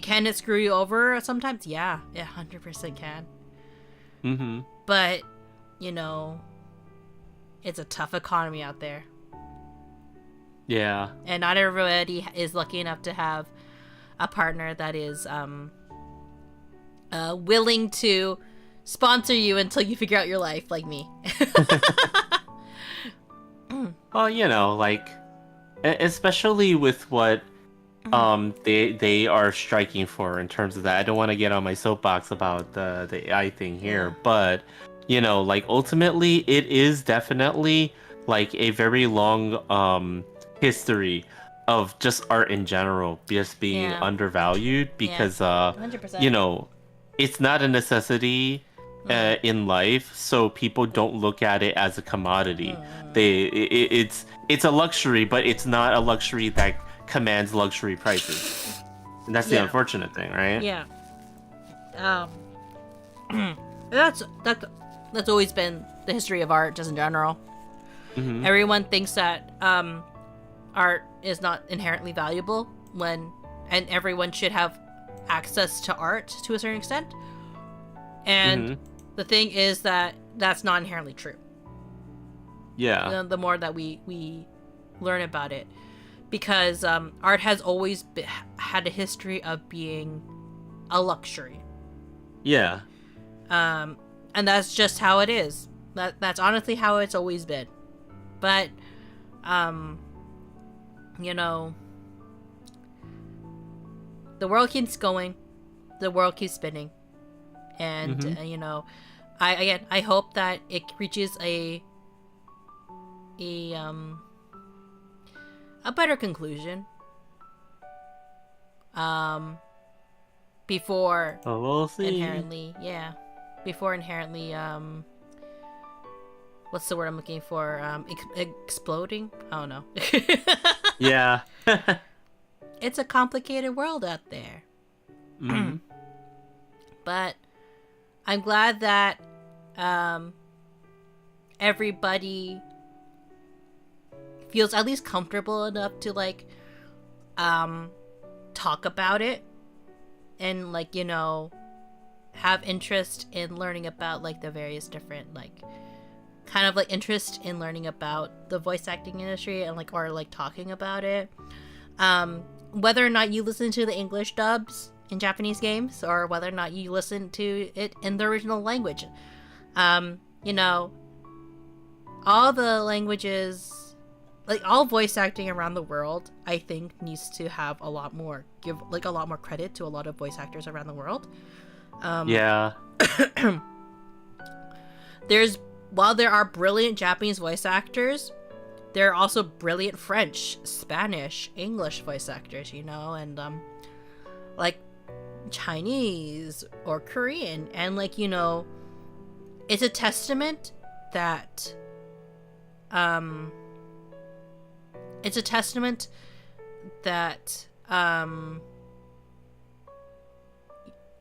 can it screw you over sometimes? Yeah, it 100% can. Mm-hmm. But, it's a tough economy out there. Yeah. And not everybody is lucky enough to have a partner that is willing to sponsor you until you figure out your life, like me. Well, especially with what they are striking for in terms of that. I don't want to get on my soapbox about the AI thing here, but ultimately it is definitely a very long history of just art in general just being undervalued because 100%. It's not a necessity in life, so people don't look at it as a commodity. It's a luxury, but it's not a luxury that commands luxury prices, and that's the unfortunate thing, right? Yeah. That's always been the history of art, just in general. Mm-hmm. Everyone thinks that art is not inherently valuable and everyone should have access to art to a certain extent. And the thing is that that's not inherently true. Yeah. The more that we learn about it, because art has always had a history of being a luxury. Yeah. And that's just how it is. That's honestly how it's always been. But the world keeps going, the world keeps spinning, and I hope that it reaches a better conclusion before we'll see. Before inherently what's the word I'm looking for, exploding? I don't know. Yeah. It's a complicated world out there. Mm-hmm. But I'm glad that everybody feels at least comfortable enough to talk about it and have interest in learning about the various different interest in learning about the voice acting industry and or talking about it. Whether or not you listen to the English dubs in Japanese games or whether or not you listen to it in the original language. All the languages, all voice acting around the world, I think needs to have a lot more credit to a lot of voice actors around the world. Yeah. while there are brilliant Japanese voice actors, there are also brilliant French, Spanish, English voice actors, you know, and like Chinese or Korean, and like, you know, it's a testament that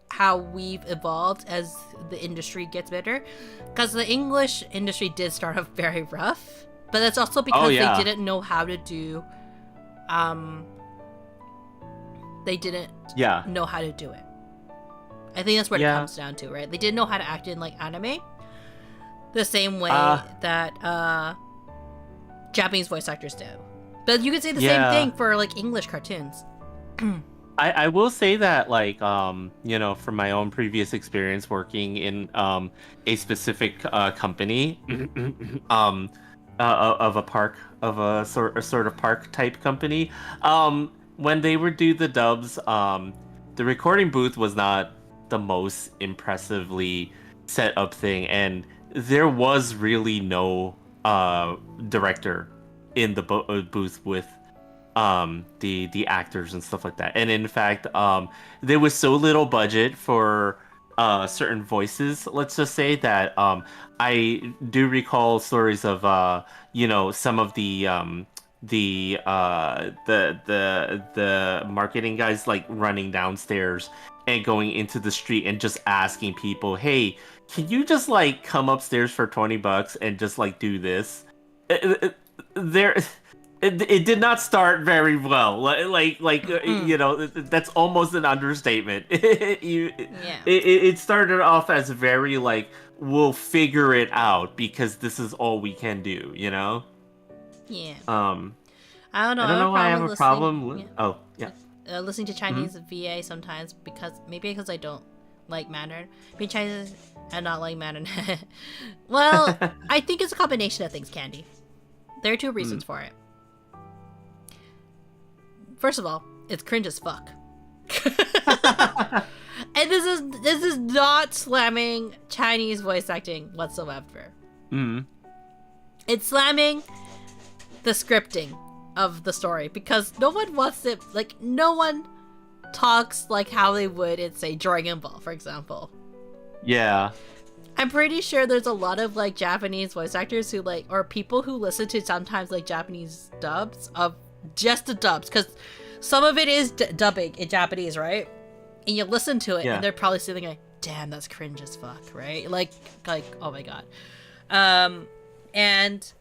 how we've evolved as the industry gets better, because the English industry did start off very rough, but that's also because they didn't know how to do know how to do it. I think that's what it comes down to, right? They didn't know how to act in like anime the same way that Japanese voice actors do. But you could say the same thing for like English cartoons. I will say that, like, you know, from my own previous experience working in a specific company, of a park, of a sort of park type company, when they would do the dubs, the recording booth was not the most impressively set up thing, and there was really no director in the booth with the actors and stuff like that. And in fact, there was so little budget for certain voices, let's just say, that I do recall stories of you know, some of the marketing guys like running downstairs and going into the street and just asking people, hey, can you just like come upstairs for $20 and just like do this? It did not start very well. You know, that's almost an understatement. It started off as very like, we'll figure it out because this is all we can do, you know? Yeah. I don't know why I have a problem. Listening to Chinese VA sometimes because I don't like Mandarin. Being Chinese and not like Mandarin. Well, I think it's a combination of things, Candy. There are two reasons for it. First of all, it's cringe as fuck. And this is not slamming Chinese voice acting whatsoever. It's slamming the scripting of the story, because no one wants it, like, no one talks like how they would in, say, Dragon Ball, for example. Yeah. I'm pretty sure there's a lot of like Japanese voice actors who like, or people who listen to sometimes like Japanese dubs of just the dubs, because some of it is dubbing in Japanese, right? And you listen to it and they're probably sitting like, damn, that's cringe as fuck, right? Like oh my god. And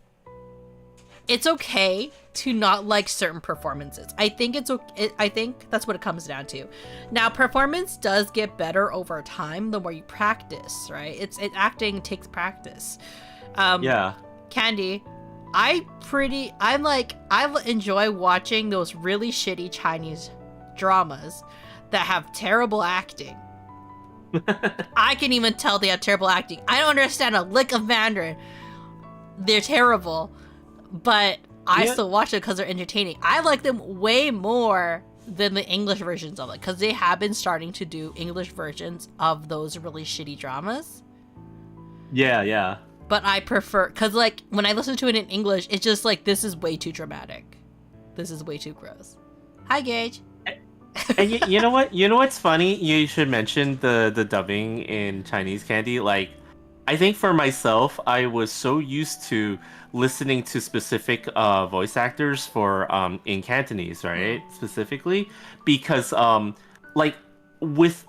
it's okay to not like certain performances. I think it's okay. I think that's what it comes down to. Now, performance does get better over time the more you practice, right? Acting takes practice. Candy, I enjoy watching those really shitty Chinese dramas that have terrible acting. I can even tell they have terrible acting. I don't understand a lick of Mandarin. They're terrible. But I still watch it because they're entertaining. I like them way more than the English versions of it, because they have been starting to do English versions of those really shitty dramas. Yeah. But I prefer, because like when I listen to it in English, it's just like, this is way too dramatic. This is way too gross. Hi, Gage. And you know what? You know what's funny? You should mention the dubbing in Chinese, Candy. Like, I think for myself, I was so used to listening to specific voice actors for in Cantonese, right? Specifically, because like with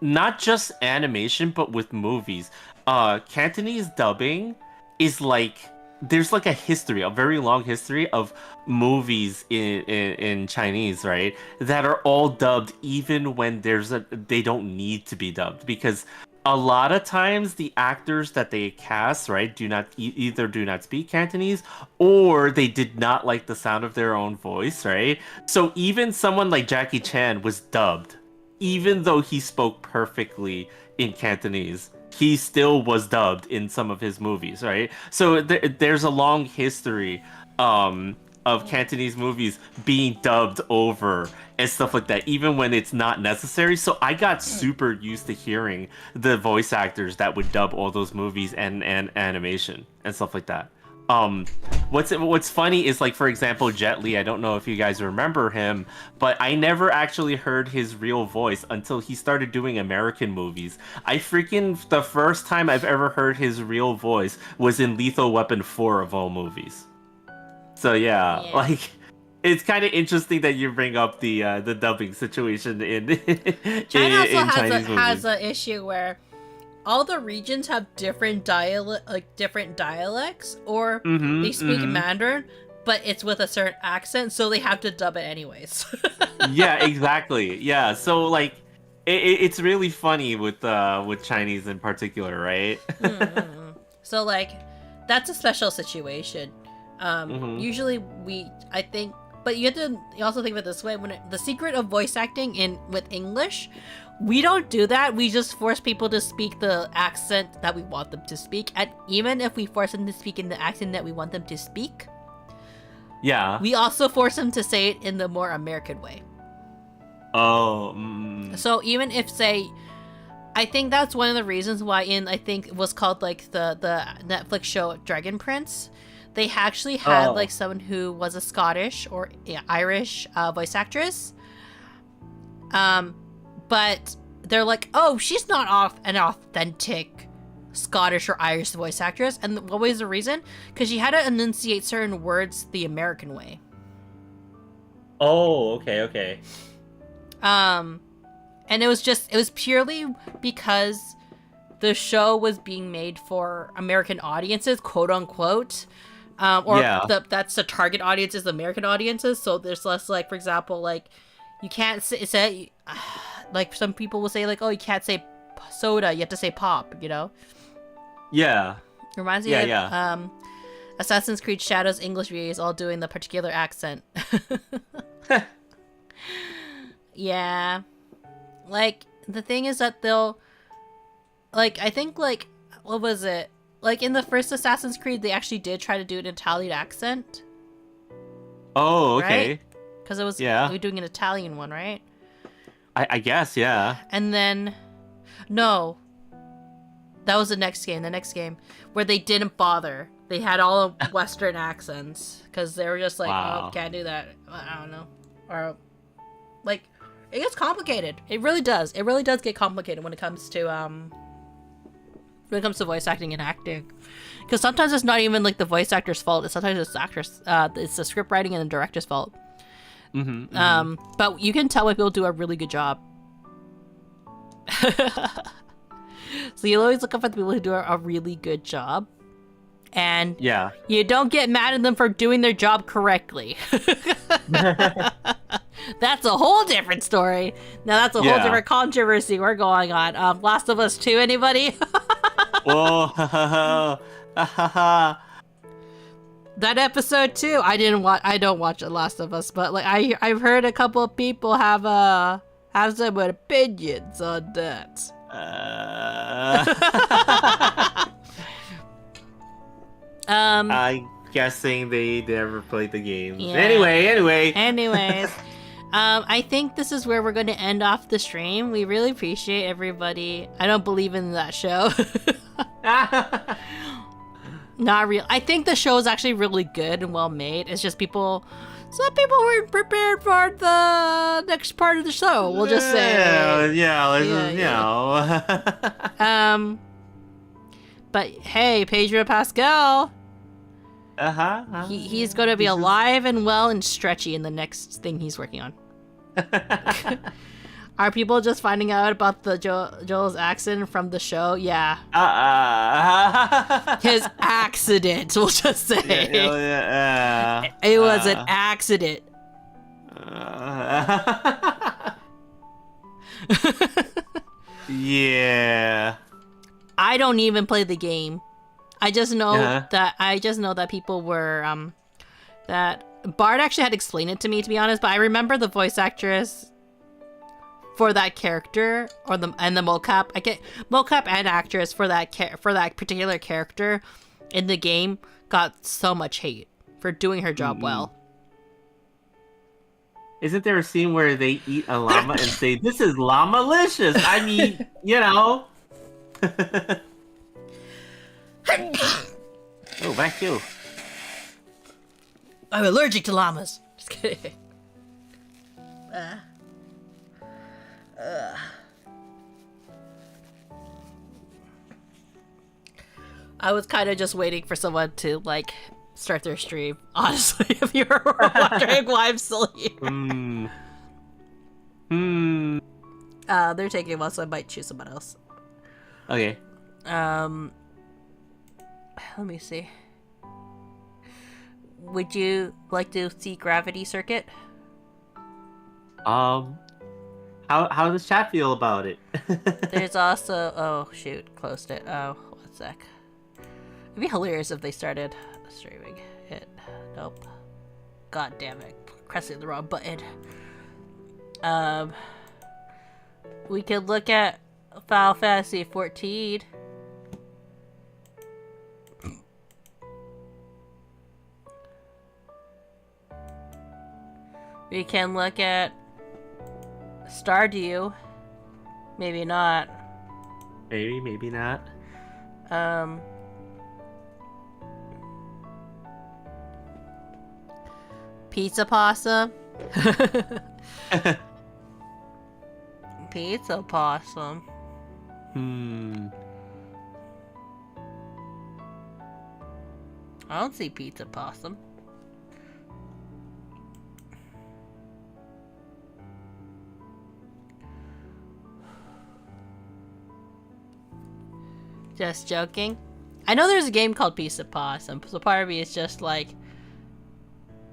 not just animation, but with movies, Cantonese dubbing is like, there's like a history, a very long history of movies in Chinese, right? That are all dubbed even when they don't need to be dubbed, because a lot of times the actors that they cast, right, either do not speak Cantonese, or they did not like the sound of their own voice, right? So even someone like Jackie Chan was dubbed, even though he spoke perfectly in Cantonese. He still was dubbed in some of his movies, right? So there's a long history of Cantonese movies being dubbed over and stuff like that, even when it's not necessary. So I got super used to hearing the voice actors that would dub all those movies and animation and stuff like that. What's funny is, like, for example, Jet Li, I don't know if you guys remember him, but I never actually heard his real voice until he started doing American movies. The first time I've ever heard his real voice was in Lethal Weapon 4 of all movies. So yeah. Like, it's kind of interesting that you bring up the dubbing situation in China also Chinese movies. has an issue where all the regions have different dialects, or they speak Mandarin, but it's with a certain accent, so they have to dub it anyways. Yeah, exactly. Yeah, so like it's really funny with Chinese in particular, right? So like that's a special situation. Usually I think, but you also think of it this way: the secret of voice acting with English, we don't do that. We just force people to speak the accent that we want them to speak, and even if we force them to speak in the accent that we want them to speak, we also force them to say it in the more American way. So even if, say, I think that's one of the reasons why I think it was called like the Netflix show Dragon Prince, they actually had like someone who was a Scottish or Irish voice actress. But they're like, oh, she's not an authentic Scottish or Irish voice actress. And what was the reason? Because she had to enunciate certain words the American way. Oh, okay. And it was purely because the show was being made for American audiences, quote unquote. That's the target audience is the American audiences. So there's less, like, for example, like, you can't say like some people will say, like, oh, you can't say soda, you have to say pop, you know? Yeah. Reminds me of Assassin's Creed Shadows English VAs all doing the particular accent. Yeah. Like, the thing is that they'll, like, I think, like, what was it? Like, in the first Assassin's Creed, they actually did try to do an Italian accent. Oh, okay. Because it was, we were doing an Italian one, right? I guess, yeah. And then, no. That was the next game, where they didn't bother. They had all Western accents, because they were just like, oh, can't do that. I don't know. Or, like, it gets complicated. It really does. It really does get complicated when it comes to voice acting and acting. Because sometimes it's not even, like, the voice actor's fault. Sometimes it's it's the script writing and the director's fault. But you can tell when people do a really good job. So you'll always look up for the people who do a really good job. And you don't get mad at them for doing their job correctly. That's a whole different story. Now that's a whole different controversy we're going on. Last of Us 2, anybody? Whoa. That episode 2, I don't watch The Last of Us, but like I've heard a couple of people have some opinions on that. I'm guessing they never played the game. Yeah. Anyways. I think this is where we're going to end off the stream. We really appreciate everybody. I don't believe in that show. Not real. I think the show is actually really good and well made. It's just some people weren't prepared for the next part of the show. We'll just say. But hey, Pedro Pascal. He's going to be alive and well and stretchy in the next thing he's working on. Are people just finding out about the Joel's accident from the show? Yeah. His accident, we'll just say. It was an accident. Yeah. I don't even play the game. I just know that people were that Bart actually had explained it to me, to be honest, but I remember the voice actress for that character and the mocap. I get mocap and actress for that particular character in the game got so much hate for doing her job well. Isn't there a scene where they eat a llama and say, "This is llama-licious"? I mean, you know. Oh, back you. I'm allergic to llamas. Just kidding. I was kind of just waiting for someone to, like, start their stream, honestly, if you were wondering why I'm still here. They're taking a while, so I might choose someone else. Okay. Let me see. Would you like to see Gravity Circuit? How does chat feel about it? There's also... Oh, shoot. Closed it. Oh, 1 sec. It'd be hilarious if they started streaming it. Nope. God damn it. Pressing the wrong button. We could look at Final Fantasy 14. We can look at Stardew. Maybe not. Maybe, maybe not. Pizza Possum. Pizza Possum. I don't see Pizza Possum. Just joking. I know there's a game called Pizza Possum, so part of me is just like,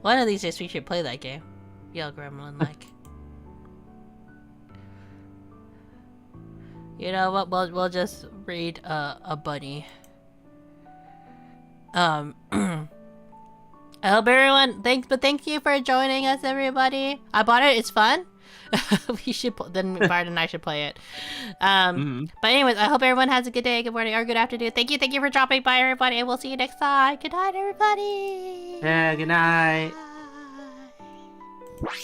one of these days we should play that game. Yell gremlin like. You know what? We'll just read a bunny. I hope everyone thank you for joining us, everybody. I bought it. It's fun. We should then Bart and I should play it. But anyways, I hope everyone has a good day, good morning, or good afternoon. Thank you for dropping by, everybody, and we'll see you next time. Good night, everybody. Yeah, good night. Bye.